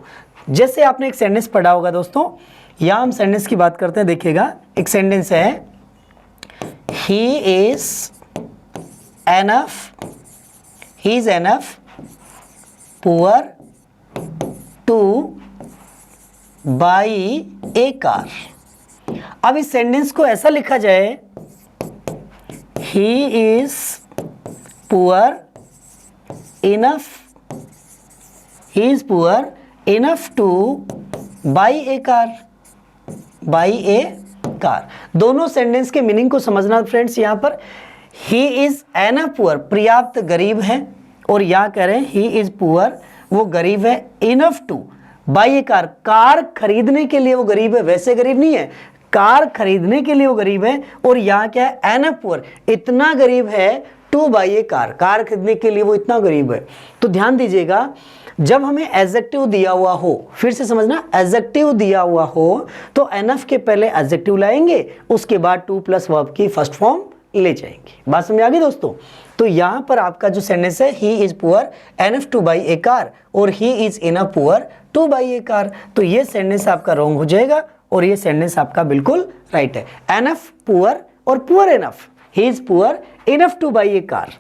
जैसे आपने एक सेंटेंस पढ़ा होगा दोस्तों, यहां हम सेंटेंस की बात करते हैं। देखिएगा एक सेंटेंस है, he is enough poor to buy a car. अब इस सेंटेंस को ऐसा लिखा जाए, ही is poor enough to buy a car. दोनों सेंटेंस के मीनिंग को समझना फ्रेंड्स। यहाँ पर ही इज एनफ पुअर, पर्याप्त गरीब है, और यहाँ कह रहे हैं ही इज पुअर, वो गरीब है, enough to buy a car, car खरीदने के लिए वो गरीब है, वैसे गरीब नहीं है, कार खरीदने के लिए वो गरीब है, और यहाँ क्या है, एनफ पुअर, इतना गरीब है, to buy a car, car खरीदने के लिए वो इतना गरीब है। तो ध्यान दीजिएगा, जब हमें एडजेक्टिव दिया हुआ हो, फिर से समझना, एडजेक्टिव दिया हुआ हो तो एनफ के पहले एडजेक्टिव लाएंगे, उसके बाद टू प्लस वर्ब की फर्स्ट फॉर्म ले जाएंगे। बात समझ आ गई दोस्तों। तो यहां पर आपका जो सेंटेंस है, he is poor enough to buy a car, और he is enough poor to buy a car, तो ये सेंटेंस आपका रॉन्ग हो जाएगा और ये सेंटेंस आपका बिल्कुल राइट है। एनफ पुअर और poor enough, he is poor enough to buy a car,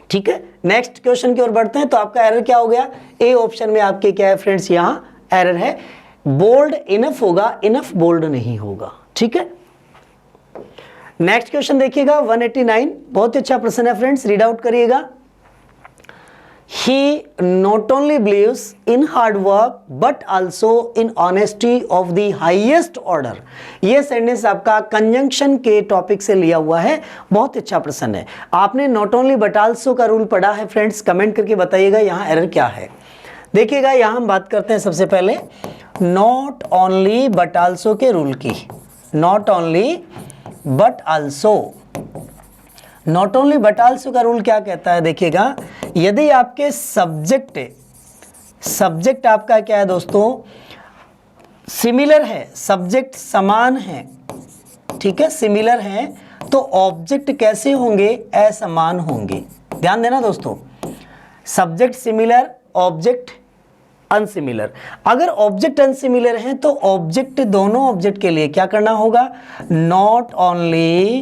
ठीक है। नेक्स्ट क्वेश्चन की ओर बढ़ते हैं। तो आपका एरर क्या हो गया, ए ऑप्शन में आपके क्या है फ्रेंड्स, यहाँ एरर है, बोल्ड इनफ होगा, इनफ बोल्ड नहीं होगा, ठीक है। नेक्स्ट क्वेश्चन देखिएगा 189, बहुत ही अच्छा प्रश्न है फ्रेंड्स, रीड आउट करिएगा। He not only believes in hard work but also in honesty of the highest order। ये सेंटेंस आपका कंजंक्शन के टॉपिक से लिया हुआ है, बहुत अच्छा प्रश्न है। आपने नॉट ओनली बट आल्सो का रूल पढ़ा है फ्रेंड्स, कमेंट करके बताइएगा यहाँ एरर क्या है। देखिएगा यहाँ हम बात करते हैं सबसे पहले नॉट ओनली बट आल्सो के रूल की। Not only but also, not only but also का रूल क्या कहता है, देखिएगा, यदि आपके सब्जेक्ट आपका क्या है दोस्तों, सिमिलर है, सब्जेक्ट समान है, ठीक है, सिमिलर है, तो ऑब्जेक्ट कैसे होंगे, असमान होंगे। ध्यान देना दोस्तों, सब्जेक्ट सिमिलर, ऑब्जेक्ट अनसिमिलर। अगर ऑब्जेक्ट अनसिमिलर है तो ऑब्जेक्ट, दोनों ऑब्जेक्ट के लिए क्या करना होगा, नॉट ओनली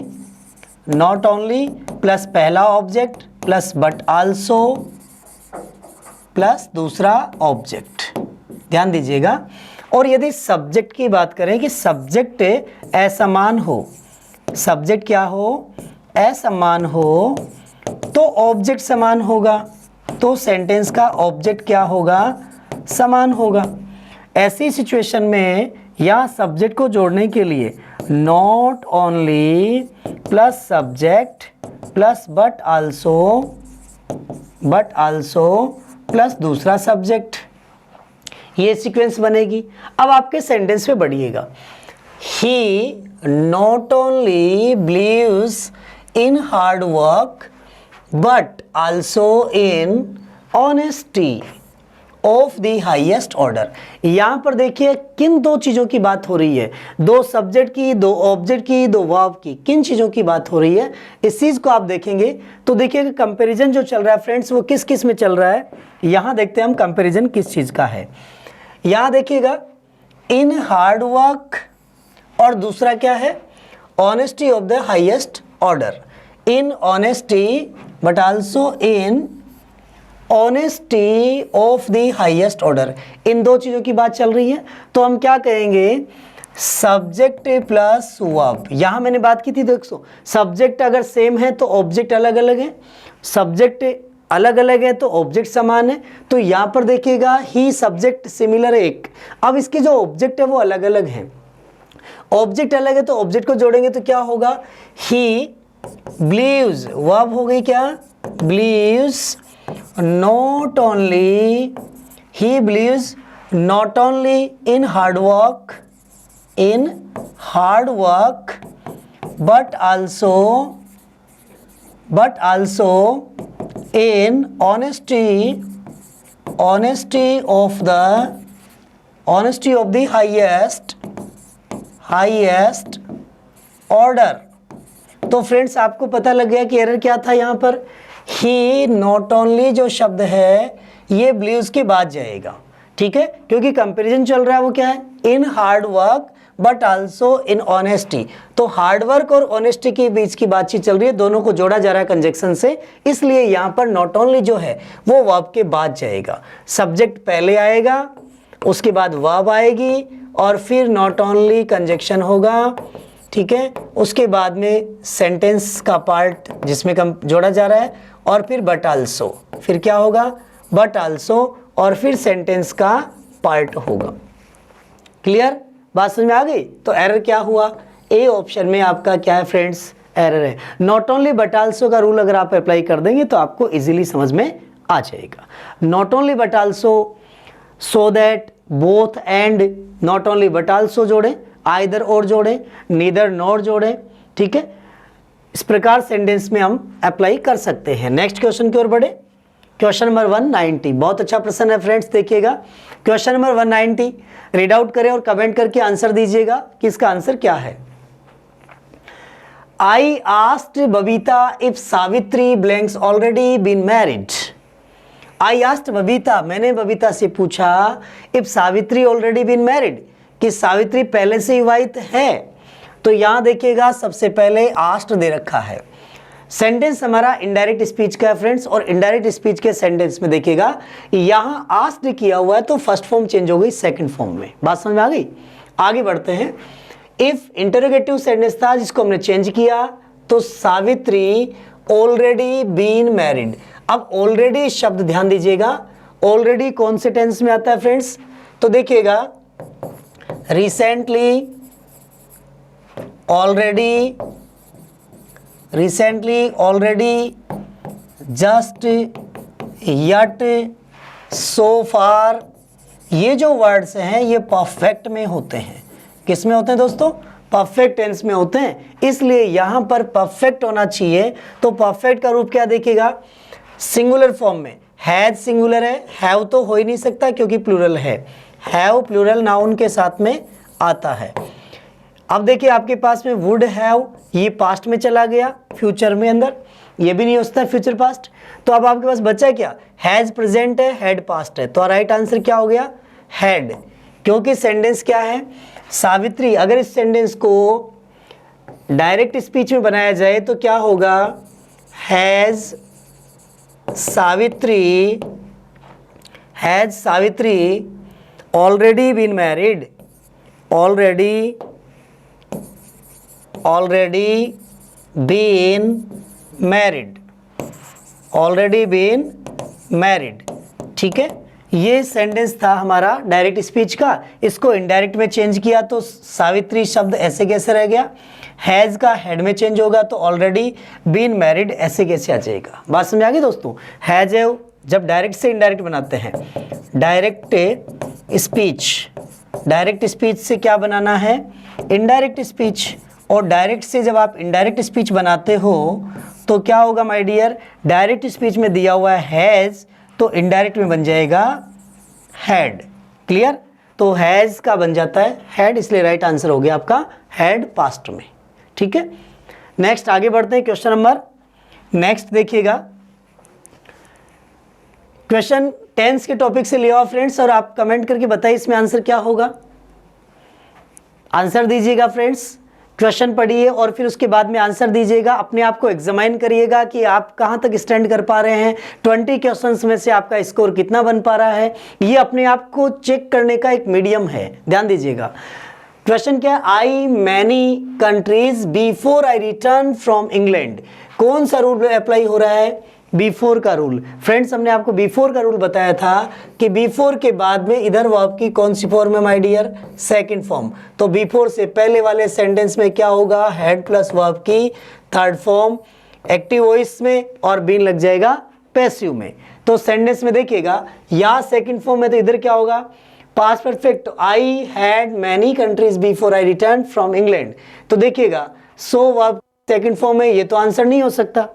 प्लस पहला object plus but also plus दूसरा ऑब्जेक्ट। ध्यान दीजिएगा। और यदि सब्जेक्ट की बात करें कि सब्जेक्ट असमान हो, सब्जेक्ट क्या हो, असमान हो, तो ऑब्जेक्ट समान होगा, तो सेंटेंस का ऑब्जेक्ट क्या होगा, समान होगा। ऐसी सिचुएशन में या सब्जेक्ट को जोड़ने के लिए not only plus subject plus but also plus दूसरा सब्जेक्ट, ये सीक्वेंस बनेगी। अब आपके सेंटेंस पे बढ़िएगा, he not only believes in hard work but also in honesty of the highest order. यहां पर देखिए किन दो चीजों की बात हो रही है, दो सब्जेक्ट की, दो ऑब्जेक्ट की, दो वर्ब की, किन चीजों की बात हो रही है इस चीज को आप देखेंगे तो देखिएगा कंपैरिजन जो चल रहा है फ्रेंड्स वो किस किस में चल रहा है। यहां देखते हैं हम कंपैरिजन किस चीज का है। यहां देखिएगा इन हार्ड वर्क और दूसरा क्या है, honesty of the highest order. In honesty but also in honesty of the highest order, इन दो चीजों की बात चल रही है। तो हम क्या कहेंगे, सब्जेक्ट प्लस वर्ब। यहां मैंने बात की थी दोस्तों, सब्जेक्ट अगर सेम है तो ऑब्जेक्ट अलग अलग है, सब्जेक्ट अलग अलग है तो ऑब्जेक्ट समान है। तो यहां पर देखिएगा ही सब्जेक्ट सिमिलर है एक। अब इसके जो ऑब्जेक्ट है वो अलग अलग हैं, ऑब्जेक्ट अलग है तो ऑब्जेक्ट को जोड़ेंगे तो क्या होगा, ही बिलीव्स, वर्ब हो गई क्या, beliefs not only, he believes not only in hard work but also in honesty of the highest order। तो फ्रेंड्स आपको पता लग गया कि एरर क्या था यहाँ पर, ही नॉट ओनली जो शब्द है ये बिलीव्स के बाद जाएगा, ठीक है, क्योंकि कंपैरिजन चल रहा है वो क्या है, इन hard work but also in honesty. तो हार्ड वर्क और ऑनेस्टी के बीच की बातचीत चल रही है, दोनों को जोड़ा जा रहा है कंजक्शन से, इसलिए यहाँ पर नॉट ओनली जो है वो वर्ब के बाद जाएगा। सब्जेक्ट पहले आएगा, उसके बाद वर्ब आएगी और फिर नॉट ओनली कंजक्शन होगा, ठीक है, उसके बाद में सेंटेंस का पार्ट जिसमें जोड़ा जा रहा है और फिर बट आल्सो, फिर क्या होगा, बट आल्सो और फिर सेंटेंस का पार्ट होगा। क्लियर, बात समझ में आ गई। तो एरर क्या हुआ, ए ऑप्शन में आपका क्या है फ्रेंड्स, एरर है। नॉट ओनली बट आल्सो का रूल अगर आप अप्लाई कर देंगे तो आपको इजीली समझ में आ जाएगा। Not only but also, so that, both and, not only but also जोड़ें, आइदर और जोड़ें, नीदर नॉर जोड़ें, ठीक है, इस प्रकार सेंटेंस में हम अप्लाई कर सकते हैं। नेक्स्ट क्वेश्चन की ओर बढ़े, क्वेश्चन नंबर 190, बहुत अच्छा प्रश्न है फ्रेंड्स, देखिएगा क्वेश्चन नंबर 190, रीड आउट करें और कमेंट करके आंसर दीजिएगा कि इसका आंसर क्या है। I asked Babita if Savitri blanks already been married. I asked Babita, मैंने बबीता से पूछा, if Savitri already been married, कि सावित्री पहले से विवाहित है। तो यहां देखिएगा सबसे पहले आस्क्ड दे रखा है, सेंटेंस हमारा इनडायरेक्ट स्पीच का है फ्रेंड्स, और इनडायरेक्ट स्पीच के सेंटेंस में देखिएगा यहां आस्क्ड किया हुआ है तो फर्स्ट फॉर्म चेंज हो गई सेकंड फॉर्म में। बात समझ में आ गई, आगे बढ़ते हैं। इफ इंटरोगेटिव सेंटेंस था जिसको हमने चेंज किया, तो सावित्री ऑलरेडी बीन मैरिड। अब ऑलरेडी शब्द ध्यान दीजिएगा, ऑलरेडी कौन से टेंस में आता है फ्रेंड्स, तो देखिएगा recently, already, recently, already, just, yet, so far, ये जो वर्ड्स हैं ये परफेक्ट में होते हैं। किस में होते हैं दोस्तों, परफेक्ट टेंस में होते हैं, इसलिए यहां पर परफेक्ट होना चाहिए। तो परफेक्ट का रूप क्या देखिएगा, सिंगुलर फॉर्म में, हैज सिंगुलर है, हैव तो हो ही नहीं सकता क्योंकि प्लूरल है, हैव प्लूरल नाउन के साथ में आता है। अब देखिए आपके पास में वुड हैव, ये पास्ट में चला गया, फ्यूचर में अंदर, ये भी नहीं हो सकता फ्यूचर पास्ट। तो अब आपके पास बचा क्या, हैज प्रेजेंट है, हैड पास्ट है, तो राइट आंसर क्या हो गया, हैड, क्योंकि सेंटेंस क्या है, सावित्री। अगर इस सेंटेंस को डायरेक्ट स्पीच में बनाया जाए तो क्या होगा, has Savitri, has Savitri already been married, already been married, already been married, ठीक है। ये सेंटेंस था हमारा डायरेक्ट स्पीच का, इसको इनडायरेक्ट में चेंज किया तो सावित्री शब्द ऐसे कैसे रह गया, हैज का हेड में चेंज होगा तो ऑलरेडी बीन मैरिड ऐसे कैसे आ जाएगा। बात समझ आ गई दोस्तों। हैज जब डायरेक्ट से इनडायरेक्ट बनाते हैं, डायरेक्ट स्पीच, डायरेक्ट स्पीच से क्या बनाना है, इनडायरेक्ट स्पीच। और डायरेक्ट से जब आप इनडायरेक्ट स्पीच बनाते हो तो क्या होगा माय डियर, डायरेक्ट स्पीच में दिया हुआ है हैज़, तो इनडायरेक्ट में बन जाएगा हैड। क्लियर, तो हैज़ का बन जाता है हैड, इसलिए राइट आंसर हो गया आपका हैड पास्ट में। ठीक है, नेक्स्ट आगे बढ़ते हैं क्वेश्चन नंबर नेक्स्ट देखिएगा, क्वेश्चन टेंस के टॉपिक से लिया हुआ फ्रेंड्स, और आप कमेंट करके बताइए इसमें आंसर क्या होगा, आंसर दीजिएगा फ्रेंड्स। क्वेश्चन पढ़िए और फिर उसके बाद में आंसर दीजिएगा, अपने आप को एग्जामाइन करिएगा कि आप कहाँ तक स्टैंड कर पा रहे हैं, 20 क्वेश्चंस में से आपका स्कोर कितना बन पा रहा है, ये अपने आप को चेक करने का एक मीडियम है, ध्यान दीजिएगा। क्वेश्चन क्या है, I many countries before I return from England, कौन सा रूल अप्लाई हो रहा है, बिफोर का रूल। फ्रेंड्स हमने आपको बिफोर का रूल बताया था कि बिफोर के बाद में इधर वर्ब की कौन सी फॉर्म है माय डियर, सेकंड फॉर्म। तो बिफोर से पहले वाले सेंटेंस में क्या होगा, हैड प्लस वर्ब की थर्ड फॉर्म एक्टिव वॉइस में, और बीन लग जाएगा पैसिव में। तो सेंटेंस में देखिएगा या सेकंड फॉर्म में, तो इधर क्या होगा, past perfect, I had many countries before I return from England. तो देखिएगा सो वर्ब सेकंड फॉर्म है, ये तो आंसर नहीं हो सकता।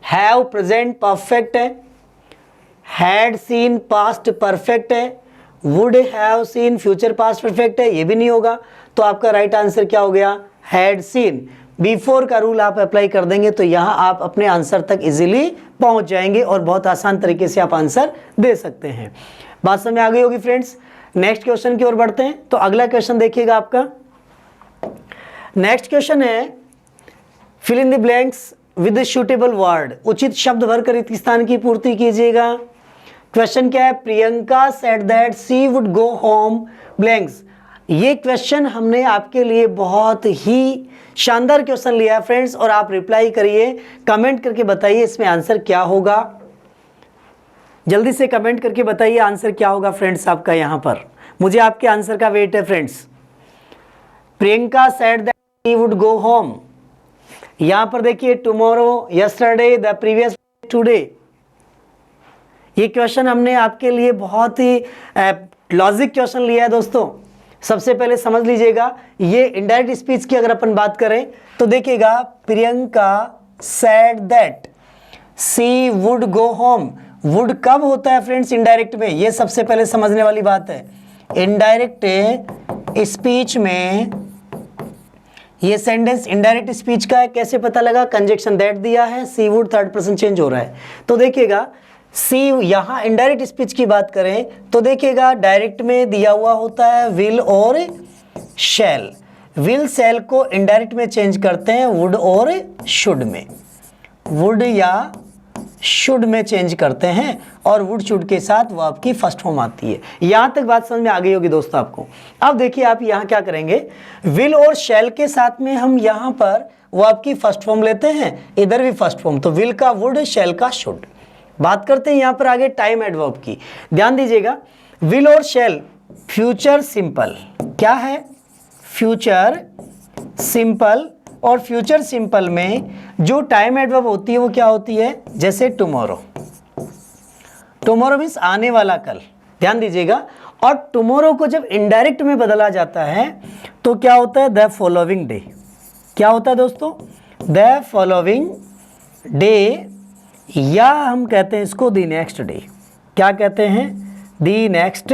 हैव प्रेजेंट परफेक्ट है, हैड सीन पास्ट परफेक्ट है, would have seen future past perfect है, ये भी नहीं होगा। तो आपका राइट आंसर क्या हो गया, हैड सीन। बिफोर का रूल आप अप्लाई कर देंगे तो यहां आप अपने आंसर तक इजीली पहुंच जाएंगे और बहुत आसान तरीके से आप आंसर दे सकते हैं। बात समझ में आ गई होगी फ्रेंड्स। नेक्स्ट क्वेश्चन की ओर बढ़ते हैं। तो अगला क्वेश्चन देखिएगा आपका, नेक्स्ट क्वेश्चन है fill in the blanks with suitable word, उचित शब्द भरकर रिक्त स्थान की पूर्ति कीजिएगा। क्वेश्चन क्या है, Priyanka said that she would go home blanks. ये क्वेश्चन हमने आपके लिए बहुत ही शानदार क्वेश्चन लिया है फ्रेंड्स, और आप रिप्लाई करिए, कमेंट करके बताइए इसमें आंसर क्या होगा। जल्दी से कमेंट करके बताइए आंसर क्या होगा फ्रेंड्स आपका, यहाँ पर मुझे आपके आंसर का वेट है friends. Priyanka said that she would go home, यहां पर देखिए tomorrow, yesterday, the previous, today. ये क्वेश्चन हमने आपके लिए बहुत ही लॉजिक क्वेश्चन लिया है दोस्तों। सबसे पहले समझ लीजिएगा, ये इनडायरेक्ट स्पीच की अगर अपन बात करें तो देखिएगा, Priyanka said that she would go home, would कब होता है फ्रेंड्स इनडायरेक्ट में, ये सबसे पहले समझने वाली बात है। इनडायरेक्ट स्पीच में ये सेंटेंस इनडायरेक्ट स्पीच का है, कैसे पता लगा, कंजक्शन दैट दिया है, सी वुड थर्ड पर्सन चेंज हो रहा है। तो देखिएगा सी, यहां इनडायरेक्ट स्पीच की बात करें तो देखिएगा डायरेक्ट में दिया हुआ होता है विल और शैल, विल शैल को इनडायरेक्ट में चेंज करते हैं वुड और शुड में, वुड या शुड में चेंज करते हैं, और वुड शुड के साथ वर्ब की फर्स्ट फॉर्म आती है। यहां तक बात समझ में आ गई होगी दोस्तों आपको। अब देखिए आप यहां क्या करेंगे, विल और शैल के साथ में हम यहां पर वर्ब की फर्स्ट फॉर्म लेते हैं, इधर भी फर्स्ट फॉर्म, तो विल का वुड, शैल का शुड। बात करते हैं यहां पर आगे टाइम एडवर्ब की, ध्यान दीजिएगा। विल और शैल फ्यूचर सिंपल, क्या है, फ्यूचर सिंपल, और फ्यूचर सिंपल में जो टाइम एडवर्ब होती है वो क्या होती है, जैसे टुमारो, टुमारो मीन्स आने वाला कल, ध्यान दीजिएगा। और टुमारो को जब इनडायरेक्ट में बदला जाता है तो क्या होता है, द फॉलोइंग डे, क्या होता है दोस्तों, द फॉलोइंग डे, या हम कहते हैं इसको द नेक्स्ट डे, क्या कहते हैं, द नेक्स्ट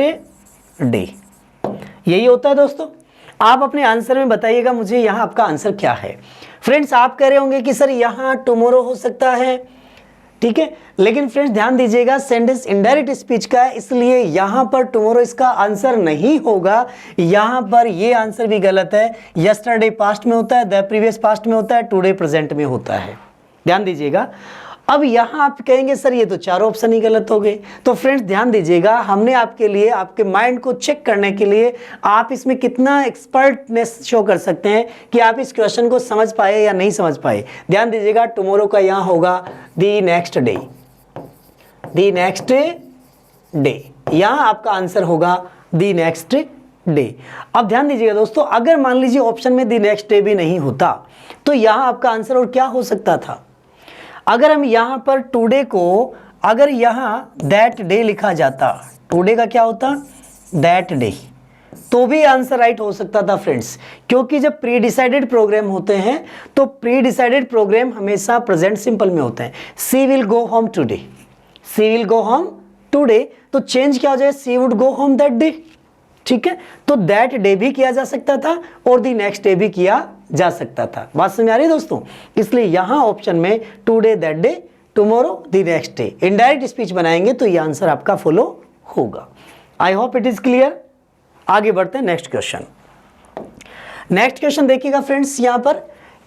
डे, यही होता है दोस्तों। आप अपने आंसर में बताइएगा मुझे यहाँ आपका आंसर क्या है। फ्रेंड्स आप कह रहे होंगे कि सर यहाँ टुमारो हो सकता है, ठीक है, लेकिन फ्रेंड्स ध्यान दीजिएगा सेंटेंस इनडायरेक्ट स्पीच का है, इसलिए यहाँ पर टुमारो इसका आंसर नहीं होगा। यहाँ पर ये आंसर भी गलत है, यस्टरडे पास्ट में होता है, द प्रीवियस पास्ट में होता है, टुडे प्रेजेंट में होता है, ध्यान दीजिएगा। अब यहाँ आप कहेंगे सर ये तो चारों ऑप्शन ही गलत हो गए। तो फ्रेंड्स ध्यान दीजिएगा, हमने आपके लिए आपके माइंड को चेक करने के लिए आप इसमें कितना एक्सपर्टनेस शो कर सकते हैं कि आप इस क्वेश्चन को समझ पाए या नहीं समझ पाए। ध्यान दीजिएगा, टुमारो का यहाँ होगा the next day, the next day, यहाँ आपका आंसर होगा द नेक्स्ट डे। अब ध्यान दीजिएगा दोस्तों, अगर मान लीजिए ऑप्शन में द नेक्स्ट डे भी नहीं होता तो यहाँ आपका आंसर और क्या हो सकता था। अगर हम यहाँ पर टुडे को, अगर यहाँ दैट डे लिखा जाता, टुडे का क्या होता, दैट डे, तो भी आंसर राइट हो सकता था फ्रेंड्स, क्योंकि जब प्री डिसाइडेड प्रोग्राम होते हैं तो प्री डिसाइडेड प्रोग्राम हमेशा प्रेजेंट सिंपल में होते हैं। She will go home today, she will go home today, तो चेंज क्या हो जाए, she would go home that day. ठीक है, तो दैट डे भी किया जा सकता था और दी नेक्स्ट डे भी किया जा सकता था। बात समझ आ रही है दोस्तों? इसलिए यहां ऑप्शन में today, that day, tomorrow, the next day indirect speech बनाएंगे तो ये आंसर आपका फॉलो होगा। I hope it is clear. आगे बढ़ते हैं नेक्स्ट क्वेश्चन। नेक्स्ट क्वेश्चन देखिएगा फ्रेंड्स, यहां पर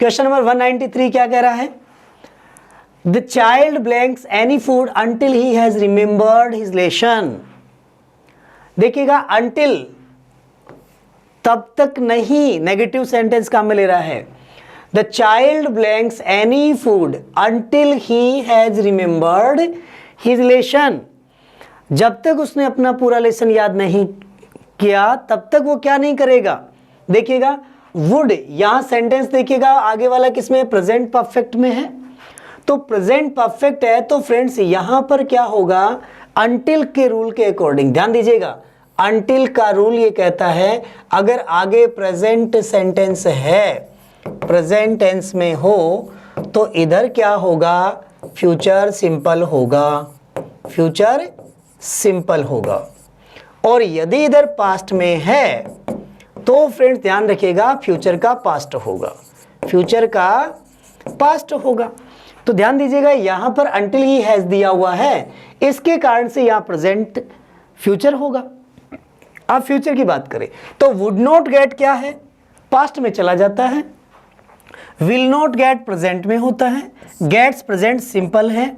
क्वेश्चन नंबर 193 क्या कह रहा है, the child blanks any food until he has remembered his lesson. देखिएगा अंटिल तब तक नहीं, नेगेटिव सेंटेंस काम में ले रहा है। The child blanks any food until he has remembered his lesson, जब तक उसने अपना पूरा लेसन याद नहीं किया तब तक वो क्या नहीं करेगा। देखिएगा वुड, यहां सेंटेंस देखिएगा आगे वाला किसमें, प्रेजेंट परफेक्ट में है, तो प्रेजेंट परफेक्ट है तो फ्रेंड्स यहां पर क्या होगा, अंटिल के रूल के अकॉर्डिंग, ध्यान दीजिएगा, अंटिल का रूल ये कहता है अगर आगे प्रेजेंट सेंटेंस है, प्रेजेंट टेंस में हो तो इधर क्या होगा, फ्यूचर सिंपल होगा, फ्यूचर सिंपल होगा, और यदि इधर पास्ट में है तो फ्रेंड्स ध्यान रखिएगा फ्यूचर का पास्ट होगा, फ्यूचर का पास्ट होगा। तो ध्यान दीजिएगा यहां पर अंटिल ही हैज दिया हुआ है, इसके कारण से यहां प्रेजेंट फ्यूचर होगा। अब फ्यूचर की बात करें तो वुड नॉट गेट क्या है, पास्ट में चला जाता है, विल नॉट गेट प्रेजेंट में होता है, गेट्स प्रेजेंट सिंपल है,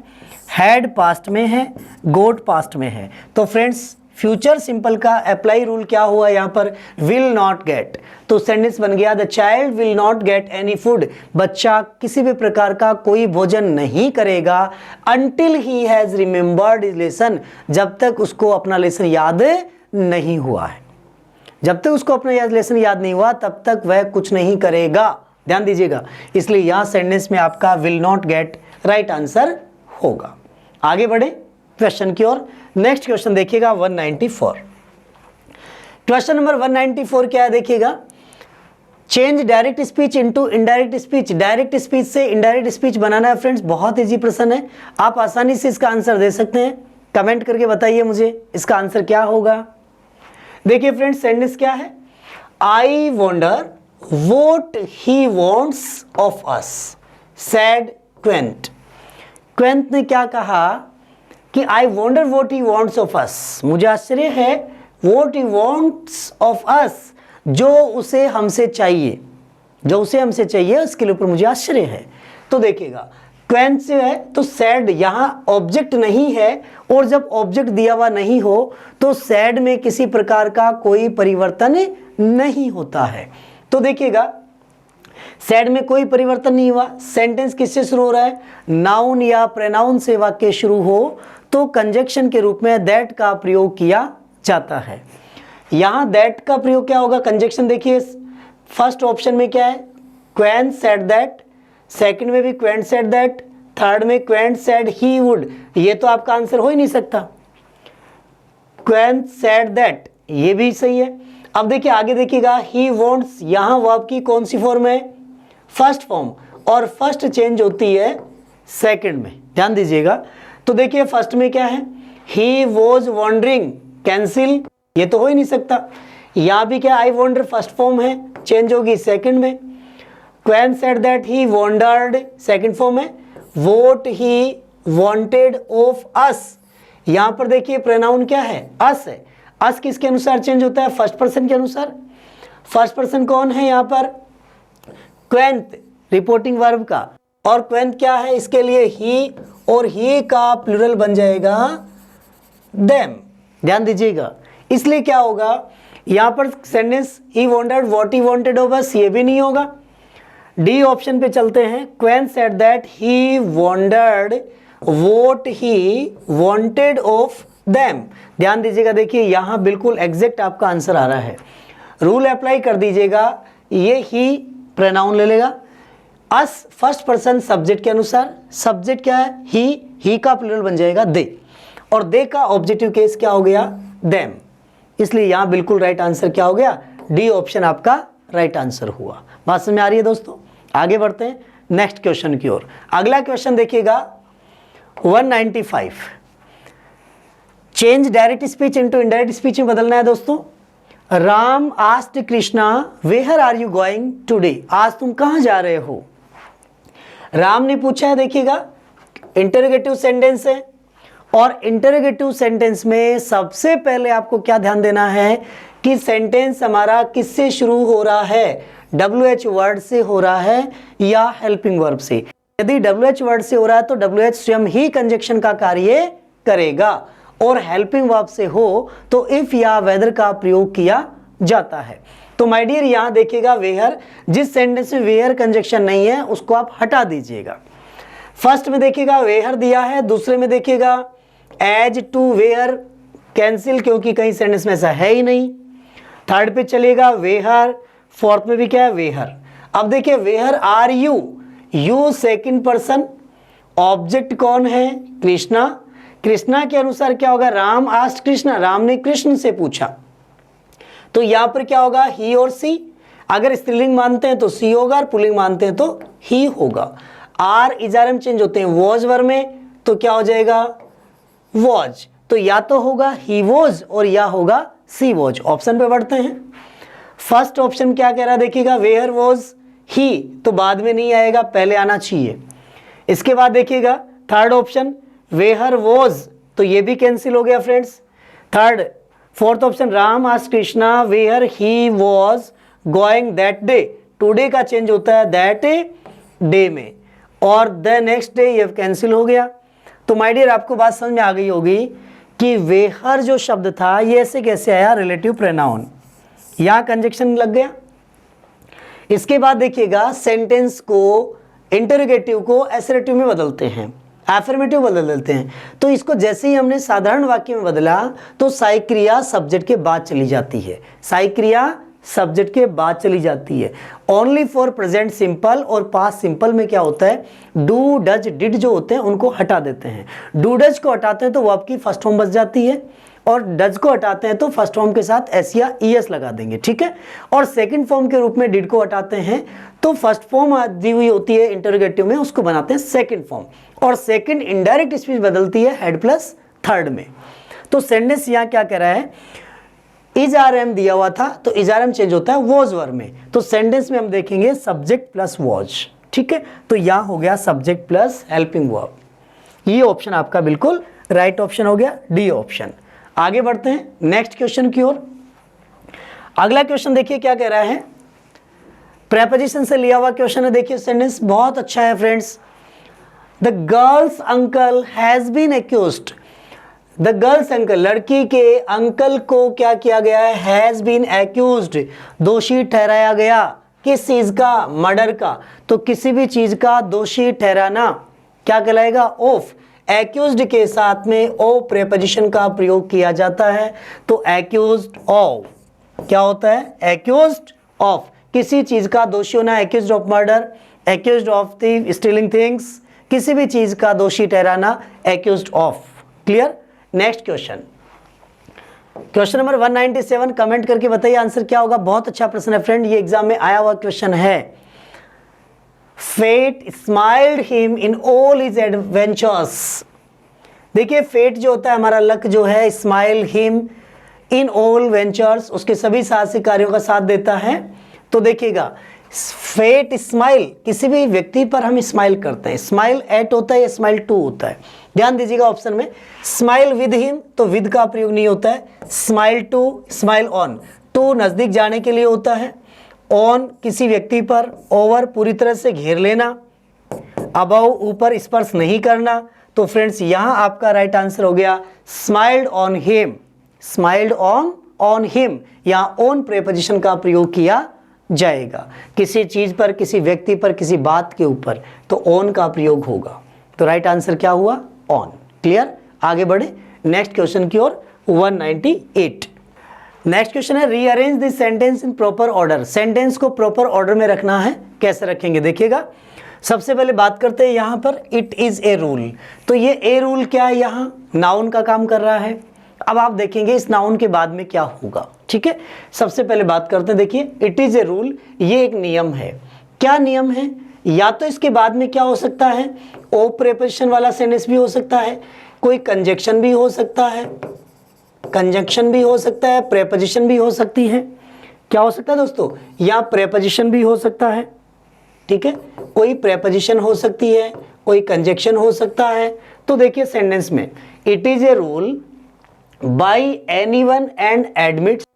हैड पास्ट में है, गोट पास्ट में है, तो फ्रेंड्स फ्यूचर सिंपल का अप्लाई रूल क्या हुआ यहां पर, विल नॉट गेट, तो सेंटेंस बन गया the child will not get any food, बच्चा किसी भी प्रकार का कोई भोजन नहीं करेगा until he has remembered his lesson, जब तक उसको अपना लेसन याद नहीं हुआ है, जब तक उसको अपना लेसन याद नहीं हुआ तब तक वह कुछ नहीं करेगा। ध्यान दीजिएगा, इसलिए यहां सेंटेंस में आपका will not get right answer होगा। आगे बढ़े क्वेश्चन की ओर। नेक्स्ट क्वेश्चन देखिएगा 194। क्वेश्चन नंबर 194 क्या है, देखिएगा, change direct speech into indirect speech. Direct speech से इनडायरेक्ट स्पीच बनाना है फ्रेंड्स, बहुत इजी प्रश्न है, आप आसानी से इसका आंसर दे सकते हैं। कमेंट करके बताइए मुझे इसका आंसर क्या होगा। देखिए फ्रेंड्स सेंटेंस क्या है, I wonder what he wants of us sad Quint. Quint ने क्या कहा कि I wonder what he wants of us, मुझे आश्चर्य है, what he wants of us, जो उसे हमसे चाहिए, जो उसे हमसे चाहिए उसके ऊपर मुझे आश्चर्य है। तो देखिएगा क्वेंट से है तो सैड, यहां ऑब्जेक्ट नहीं है और जब ऑब्जेक्ट दिया हुआ नहीं हो तो सैड में किसी प्रकार का कोई परिवर्तन नहीं होता है। तो देखिएगा सैड में कोई परिवर्तन नहीं हुआ, सेंटेंस किससे शुरू हो रहा है, नाउन या प्रोनाउन से वाक्य शुरू हो तो कंजक्शन के रूप में दैट का प्रयोग किया जाता है। यहां दैट का प्रयोग क्या होगा, कंजक्शन देखिए फर्स्ट ऑप्शन में क्या है, क्वेंट सेड दैट, सेकंड में भी क्वेंट सेड दैट, थर्ड में क्वेंट सेड ही वुड, ये तो आपका आंसर हो ही नहीं सकता। क्वेंट सेड दैट ये भी सही है। अब देखिए आगे देखिएगा, ही वांट्स, यहां वर्ब की कौन सी फॉर्म है, फर्स्ट फॉर्म, और फर्स्ट चेंज होती है सेकंड में, ध्यान दीजिएगा। तो देखिए फर्स्ट में क्या है, ही वॉज वॉन्डरिंग, कैंसिल, ये तो हो ही नहीं सकता। यहां भी क्या, आई वॉन्डर फर्स्ट फॉर्म है, चेंज होगी सेकंड में। क्वेंट said that he wondered, second form है। What he wanted of us, यहां पर देखिए प्रोनाउन क्या है, अस है। अस किसके अनुसार चेंज होता है, फर्स्ट पर्सन के अनुसार। फर्स्ट पर्सन कौन है यहां पर, क्वेंट, रिपोर्टिंग वर्ब का, और क्वेंट क्या है इसके लिए, ही, और ही का प्लूरल बन जाएगा देम, ध्यान दीजिएगा। इसलिए क्या होगा यहां पर sentence he wanted what he wanted of अस, ये भी नहीं होगा। डी ऑप्शन पे चलते हैं, Quint said that he wandered what he wanted of them. ध्यान दीजिएगा, देखिए यहां बिल्कुल एग्जैक्ट आपका आंसर आ रहा है। रूल अप्लाई कर दीजिएगा, ये ही प्रोनाउन ले लेगा, अस फर्स्ट पर्सन सब्जेक्ट के अनुसार, सब्जेक्ट क्या है ही का प्लूरल बन जाएगा दे, और दे का ऑब्जेक्टिव केस क्या हो गया, देम। इसलिए यहाँ बिल्कुल राइट आंसर क्या हो गया, डी ऑप्शन आपका राइट आंसर हुआ। बात समझ में आ रही है दोस्तों? आगे बढ़ते हैं नेक्स्ट क्वेश्चन की ओर। अगला क्वेश्चन देखिएगा 195, change direct speech into indirect speech में बदलना है दोस्तों। Ram asked Krishna where are you going today, आज तुम कहां जा रहे हो। राम ने पूछा है, देखिएगा इंटरोगेटिव सेंटेंस है और इंटरोगेटिव सेंटेंस में सबसे पहले आपको क्या ध्यान देना है कि सेंटेंस हमारा किससे शुरू हो रहा है, WH वर्ड से हो रहा है या हेल्पिंग वर्ब से। यदि WH वर्ड से हो रहा है तो WH स्वयं ही कंजक्शन का कार्य करेगा और हेल्पिंग वर्ब से हो तो इफ या वेदर का प्रयोग किया जाता है। तो माय डियर यहां देखिएगा वेयर, जिस सेंटेंस में वेयर कंजक्शन नहीं है उसको आप हटा दीजिएगा। फर्स्ट में देखिएगा वेयर दिया है, दूसरे में देखिएगा एज टू वेयर कैंसिल, क्योंकि कहीं सेंटेंस में ऐसा है ही नहीं। थर्ड पे चलेगा वेयर, फोर्थ में भी क्या है वेयर। अब देखिए where are you, you second person, object कौन है, कृष्णा। कृष्णा के अनुसार क्या होगा, राम आस्क्ड कृष्णा, राम ने कृष्ण से पूछा। तो यहां पर क्या होगा, ही और सी। अगर स्त्रीलिंग मानते हैं तो सी होगा और पुल्लिंग मानते हैं तो ही होगा। आर इजारम चेंज होते हैं वॉज वर्ब में, तो क्या हो जाएगा वॉज। तो या तो होगा ही वॉज और या होगा सी वॉज। ऑप्शन पे बढ़ते हैं। फर्स्ट ऑप्शन क्या कह रहा है देखिएगा, वेयर वॉज ही, तो बाद में नहीं आएगा, पहले आना चाहिए। इसके बाद देखिएगा थर्ड ऑप्शन वेयर वॉज, तो ये भी कैंसिल हो गया friends. Third fourth option Ram asked Krishna where he was going that day, today का चेंज होता है दैट डे में, और द नेक्स्ट डे ये कैंसिल हो गया। तो माय डियर आपको बात समझ में आ गई होगी कि वेयर जो शब्द था ये ऐसे कैसे आया, रिलेटिव प्रोनाउन, यहां कंजक्शन लग गया। इसके बाद देखिएगा सेंटेंस को इंटरोगेटिव को एसरेटिव में बदलते हैं, एफर्मेटिव बदल देते हैं। तो इसको जैसे ही हमने साधारण वाक्य में बदला तो सहायक क्रिया सब्जेक्ट के बाद चली जाती है, सहायक क्रिया सब्जेक्ट के बाद चली जाती है। ओनली फॉर प्रेजेंट सिंपल और पास्ट सिंपल में क्या होता है, डू डज डिड जो होते हैं उनको हटा देते हैं। डू डज को हटाते हैं तो वो आपकी फर्स्ट फॉर्म बच जाती है, और डज को हटाते हैं तो फर्स्ट फॉर्म के साथ एस या ईएस लगा देंगे, ठीक है। और सेकंड फॉर्म के रूप में डिड को हटाते हैं तो फर्स्ट फॉर्म दी हुई होती है इंटरोगेटिव में, उसको बनाते हैं सेकंड फॉर्म, और सेकंड इनडायरेक्ट स्पीच बदलती है हेड प्लस थर्ड में। तो सेंटेंस यहाँ क्या कह रहा है, इज आर एम दिया हुआ था तो इज आर एम चेंज होता है वॉज वर्ब में, तो सेंटेंस में हम देखेंगे सब्जेक्ट प्लस वॉज, ठीक है। तो यहाँ हो गया सब्जेक्ट प्लस हेल्पिंग वर्ब, ये ऑप्शन आपका बिल्कुल राइट ऑप्शन हो गया, डी ऑप्शन। आगे बढ़ते हैं नेक्स्ट क्वेश्चन की ओर। अगला क्वेश्चन देखिए क्या कह रहा है, प्रेपोजिशन से लिया हुआ क्वेश्चन है। देखिए सेंटेंस बहुत अच्छा है friends. The girl's uncle has been accused, the girl's uncle लड़की के अंकल को क्या किया गया है, हैज बीन एक्यूज्ड, दोषी ठहराया गया। किस चीज का, मर्डर का। तो किसी भी चीज का दोषी ठहराना क्या कहलाएगा, ऑफ। एक्यूज्ड के साथ में ओ प्रेपोजिशन का प्रयोग किया जाता है, तो एक्यूज्ड ऑफ क्या होता है, एक्यूज्ड ऑफ, किसी चीज का दोषी होना, accused of murder, accused of thief, stealing things, किसी भी चीज का दोषी ठहराना, accused of. Clear. Next question, question number 197, comment करके बताइए आंसर क्या होगा। बहुत अच्छा प्रश्न है फ्रेंड, ये एग्जाम में आया हुआ क्वेश्चन है। Fate smiled him in all his adventures. देखिए फेट जो होता है हमारा लक जो है, smile him in all ventures, उसके सभी साहसिक कार्यों का साथ देता है। तो देखिएगा फेट स्माइल, किसी भी व्यक्ति पर हम स्माइल करते हैं, स्माइल एट होता है या स्माइल टू होता है। ध्यान दीजिएगा ऑप्शन में, स्माइल विद हिम तो विद का प्रयोग नहीं होता है, smile to, smile on, to नजदीक जाने के लिए होता है, ऑन किसी व्यक्ति पर, ओवर पूरी तरह से घेर लेना, अबव ऊपर स्पर्श नहीं करना। तो फ्रेंड्स यहाँ आपका राइट आंसर हो गया smiled on him, smiled on him. यहाँ ऑन प्रेपोजिशन का प्रयोग किया जाएगा, किसी चीज पर, किसी व्यक्ति पर, किसी बात के ऊपर, तो ऑन का प्रयोग होगा। तो राइट आंसर क्या हुआ, ऑन। क्लियर। आगे बढ़े नेक्स्ट क्वेश्चन की ओर 198। नेक्स्ट क्वेश्चन है rearrange this sentence in proper order. Sentence को प्रॉपर ऑर्डर में रखना है, कैसे रखेंगे देखिएगा। सबसे पहले बात करते हैं यहाँ पर इट इज ए रूल। तो ये ए रूल क्या है, यहाँ नाउन का काम कर रहा है। अब आप देखेंगे इस नाउन के बाद में क्या होगा, ठीक है। सबसे पहले बात करते हैं, देखिए इट इज ए रूल, ये एक नियम है। क्या नियम है? या तो इसके बाद में क्या हो सकता है, ओ प्रेपोजिशन वाला सेंटेंस भी हो सकता है, कोई कंजक्शन भी हो सकता है, कंजक्शन भी हो सकता है, प्रेपोजिशन भी हो सकती है। क्या हो सकता है दोस्तों? या प्रेपोजिशन भी हो सकता है, ठीक है, कोई प्रेपोजिशन हो सकती है, कोई कंजक्शन हो सकता है। तो देखिए सेंटेंस में it is a rule by anyone and admits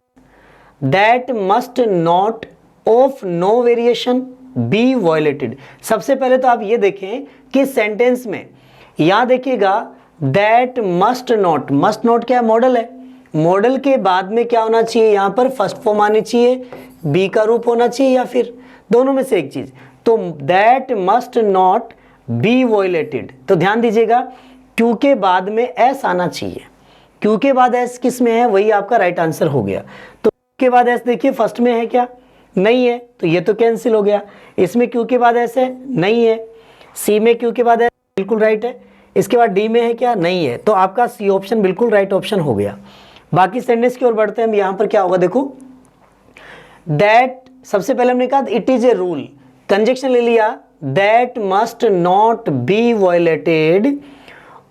that must not of no variation be violated. सबसे पहले तो आप ये देखें कि सेंटेंस में यहां देखिएगा that must not, must not क्या है? मॉडल है। मॉडल के बाद में क्या होना चाहिए? यहां पर फर्स्ट फॉर्म आनी चाहिए, बी का रूप होना चाहिए, या फिर दोनों में से एक चीज। तो that must not be violated, तो ध्यान दीजिएगा क्यू के बाद में एस आना चाहिए। क्यू के बाद एस किस में है? वही आपका राइट आंसर हो गया। तो के बाद एस देखिए फर्स्ट में है क्या? नहीं है, तो ये तो कैंसिल हो गया। इसमें क्यू के बाद एस है? नहीं है। सी में क्यू के बाद एस बिल्कुल राइट है। इसके बाद डी में है क्या? नहीं है। तो आपका सी ऑप्शन बिल्कुल राइट ऑप्शन हो गया। बाकी सेंटेंस की ओर बढ़ते हैं हम। यहां पर क्या होगा देखो, दैट सबसे पहले हमने कहा it is a rule, conjunction ले लिया, that must not be violated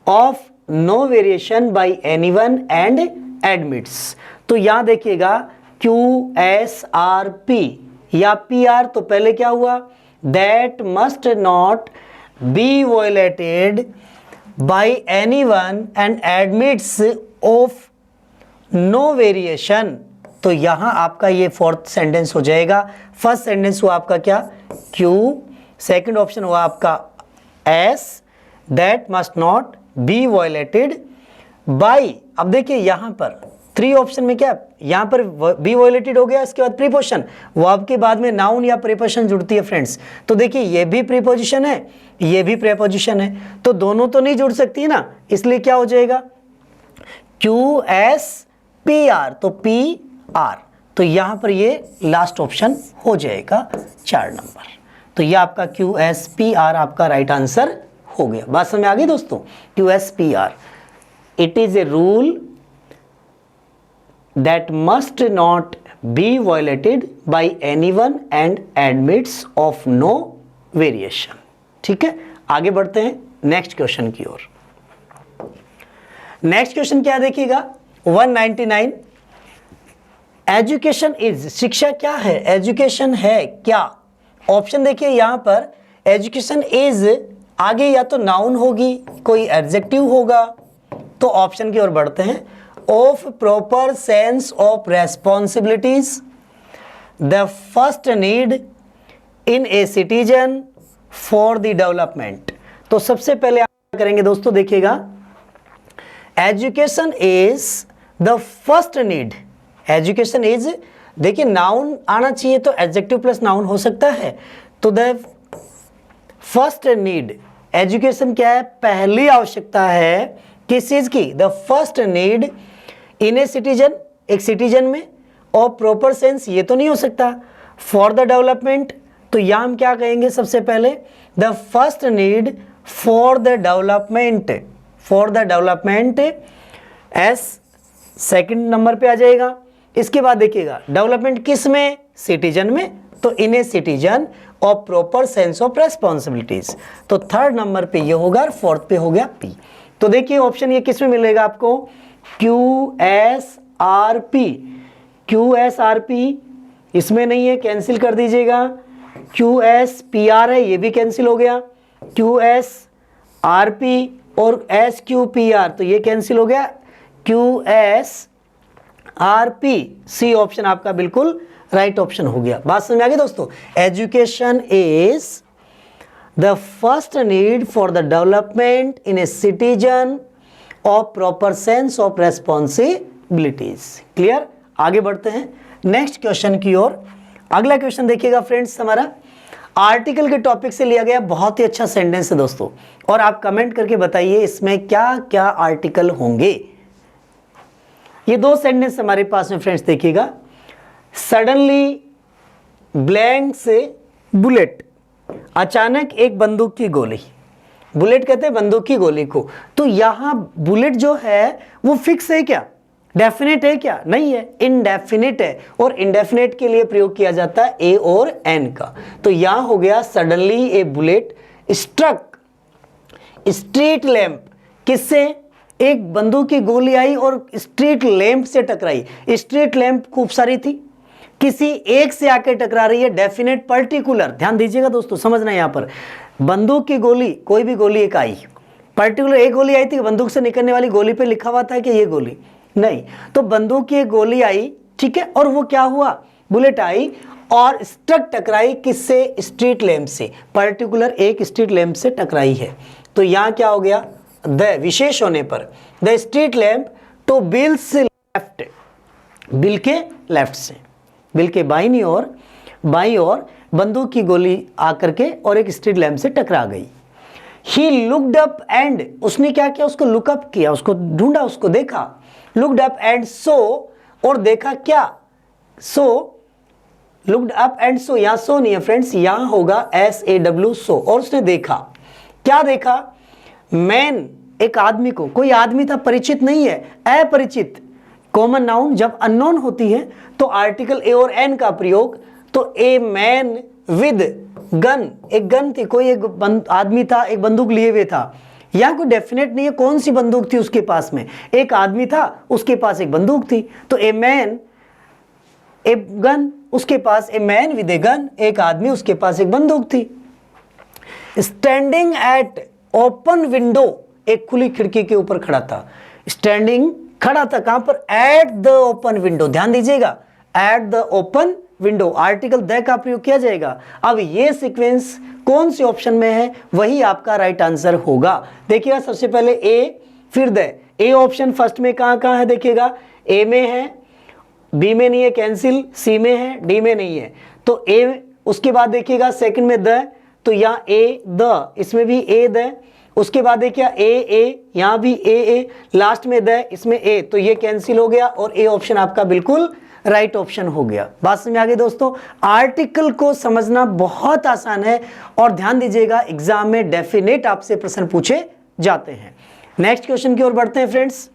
of no variation by anyone and admits. तो यहां देखिएगा क्यू एस आर पी या पी आर, तो पहले क्या हुआ? That must not be violated by anyone and admits of no variation. तो यहां आपका ये फोर्थ सेंटेंस हो जाएगा। फर्स्ट सेंटेंस हुआ आपका क्या? क्यू, सेकंड ऑप्शन हुआ आपका S, that must not be violated by. अब देखिए यहां पर थ्री ऑप्शन में क्या, यहां पर बी वायलेटेड हो गया, इसके बाद प्रीपोजिशन, वर्ब के बाद में नाउन या प्रीपोजिशन जुड़ती है फ्रेंड्स। तो देखिए ये भी प्रीपोजिशन है, ये भी प्रीपोजिशन है, तो दोनों तो नहीं जुड़ सकती ना, इसलिए क्या हो जाएगा? क्यू एस पी आर, तो पी आर, तो यहां पर ये लास्ट ऑप्शन हो जाएगा 4 नंबर। तो ये आपका क्यू एस पी आर आपका राइट आंसर हो गया। बात समझ में आ गई दोस्तों? Q S P R, it is a rule that must not be violated by anyone and admits of no variation। ठीक है, आगे बढ़ते हैं नेक्स्ट क्वेश्चन की ओर। नेक्स्ट क्वेश्चन क्या देखिएगा, 199, एजुकेशन इज, शिक्षा क्या है? एजुकेशन है क्या? ऑप्शन देखिए यहां पर एजुकेशन इज आगे या तो नाउन होगी, कोई एडजेक्टिव होगा। तो ऑप्शन की ओर बढ़ते हैं। Of proper sense of responsibilities, the first need in a citizen for the development। तो सबसे पहले आप क्या करेंगे दोस्तों, देखिएगा education is the first need. Education is, देखिए नाउन आना चाहिए तो एडजेक्टिव प्लस नाउन हो सकता है। तो द फर्स्ट नीड, एजुकेशन क्या है? पहली आवश्यकता है किस चीज की? The first need in a citizen, एक सिटीजन में, और प्रॉपर सेंस ये तो नहीं हो सकता, फॉर द डेवलपमेंट। तो यहां हम क्या कहेंगे सबसे पहले? The first need for the development, for the development S second number पे आ जाएगा। इसके बाद देखिएगा डेवलपमेंट किस में? सिटीजन में, तो इन ए सिटीजन और प्रॉपर सेंस ऑफ रेस्पॉन्सिबिलिटीज। तो थर्ड नंबर पे ये होगा और फोर्थ पे हो गया पी। तो देखिए ऑप्शन ये किस में मिलेगा आपको? Q S R P, Q S R P इसमें नहीं है, कैंसिल कर दीजिएगा। क्यू एस पी आर है, ये भी कैंसिल हो गया। क्यू एस आर पी और एस क्यू पी आर, तो ये कैंसिल हो गया। Q S R P, C option आपका बिल्कुल राइट ऑप्शन हो गया। बात समझ में आ गई दोस्तों? Education is the first need for the development in a citizen of proper sense of responsibilities. Clear? आगे बढ़ते हैं नेक्स्ट क्वेश्चन की ओर। अगला क्वेश्चन देखिएगा फ्रेंड्स, हमारा आर्टिकल के टॉपिक से लिया गया, बहुत ही अच्छा सेंटेंस है दोस्तों, और आप कमेंट करके बताइए इसमें क्या क्या आर्टिकल होंगे। ये दो सेंटेंस हमारे पास में फ्रेंड्स देखिएगा। सडनली ब्लैंक से बुलेट, अचानक एक बंदूक की गोली, बुलेट कहते हैं बंदूक की गोली को। तो यहां बुलेट जो है वो फिक्स है क्या? डेफिनेट है क्या? नहीं है, इनडेफिनेट है, और इनडेफिनेट के लिए प्रयोग किया जाता है ए और एन का। तो यहां हो गया suddenly a bullet struck street lamp. किससे? एक बंदूक की गोली आई और स्ट्रीट लैंप से टकराई। स्ट्रीट लैंप खूब सारी थी, किसी एक से आके टकरा रही है, डेफिनेट पर्टिकुलर। ध्यान दीजिएगा दोस्तों, समझना यहां पर बंदूक की गोली, कोई भी गोली एक आई, पर्टिकुलर एक गोली आई थी, बंदूक से निकलने वाली गोली पे लिखा हुआ था कि ये गोली नहीं, तो बंदूक की एक गोली आई, ठीक है, और वो क्या हुआ, बुलेट आई और स्ट्रक टकराई किससे? स्ट्रीट लैंप से, पर्टिकुलर एक स्ट्रीट लैंप से टकराई है। तो यहां क्या हो गया? द विशेष होने पर the street lamp to bills left, bill के लेफ्ट से, बिल के बाईं ओर बंदूक की गोली आकर के और एक स्ट्रीट लैंप से टकरा गई। ही लुक्ड अप एंड, उसने क्या किया? उसको लुकअप किया, उसको ढूंढा, उसको देखा। लुक्ड अप एंड सो, और देखा क्या? सो, लुक्ड अप एंड सो, यहां सो नहीं है फ्रेंड्स, यहां होगा SAW सो, और उसने देखा। क्या देखा? मैन, एक आदमी को, कोई आदमी था, परिचित नहीं है, अपरिचित। कॉमन नाउन जब अननोन होती है तो आर्टिकल ए और एन का प्रयोग। तो ए मैन विद गन, एक गन थी, कोई एक आदमी था, एक बंदूक लिए हुए था। यहां कोई डेफिनेट नहीं है कौन सी बंदूक थी उसके पास में, एक आदमी था, उसके पास एक बंदूक थी। तो ए मैन ए गन, उसके पास a man with a gun, एक आदमी, उसके पास एक बंदूक थी। स्टैंडिंग एट ओपन विंडो, एक खुली खिड़की के ऊपर खड़ा था। स्टैंडिंग, खड़ा था कहां पर? At the open window. ध्यान दीजिएगा, at the open window, article the का प्रयोग किया जाएगा। अब ये सीक्वेंस कौन से ऑप्शन में है, वही आपका राइट आंसर होगा। देखिएगा, सबसे पहले ए फिर द। ए ऑप्शन फर्स्ट में कहां है? देखिएगा, ए में है, बी में नहीं है, कैंसिल, सी में है, डी में नहीं है, तो ए। उसके बाद देखिएगा सेकंड में द, तो यहाँ ए द, इसमें भी ए द। उसके बाद देखिए ए, यहां भी ए, लास्ट में द, इसमें ए, तो ये कैंसिल हो गया और ए ऑप्शन आपका बिल्कुल राइट ऑप्शन हो गया। बात समझ आ गई दोस्तों? आर्टिकल को समझना बहुत आसान है, और ध्यान दीजिएगा एग्जाम में डेफिनेट आपसे प्रश्न पूछे जाते हैं। नेक्स्ट क्वेश्चन की ओर बढ़ते हैं फ्रेंड्स।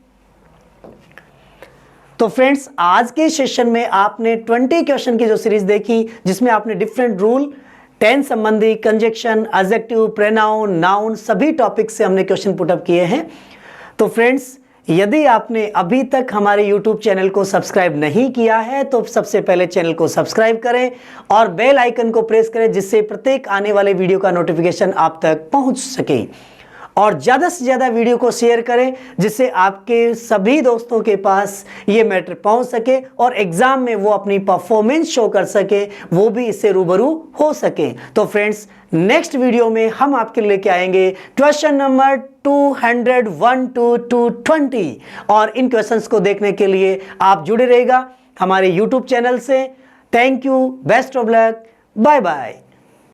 तो फ्रेंड्स, आज के सेशन में आपने 20 क्वेश्चन की जो सीरीज देखी, जिसमें आपने डिफरेंट रूल, टेंस संबंधी, कंजक्शन, एडजेक्टिव, प्रोनाउन, नाउन, सभी टॉपिक से हमने क्वेश्चन पुटअप किए हैं। तो फ्रेंड्स, यदि आपने अभी तक हमारे YouTube चैनल को सब्सक्राइब नहीं किया है तो सबसे पहले चैनल को सब्सक्राइब करें और बेल आइकन को प्रेस करें, जिससे प्रत्येक आने वाले वीडियो का नोटिफिकेशन आप तक पहुंच सके। और ज़्यादा से ज़्यादा वीडियो को शेयर करें, जिससे आपके सभी दोस्तों के पास ये मैटर पहुंच सके और एग्जाम में वो अपनी परफॉर्मेंस शो कर सके, वो भी इससे रूबरू हो सके। तो फ्रेंड्स, नेक्स्ट वीडियो में हम आपके लिए लेके आएंगे क्वेश्चन नंबर 201 to 220, और इन क्वेश्चंस को देखने के लिए आप जुड़े रहेगा हमारे YouTube चैनल से। Thank you, best of luck, bye bye.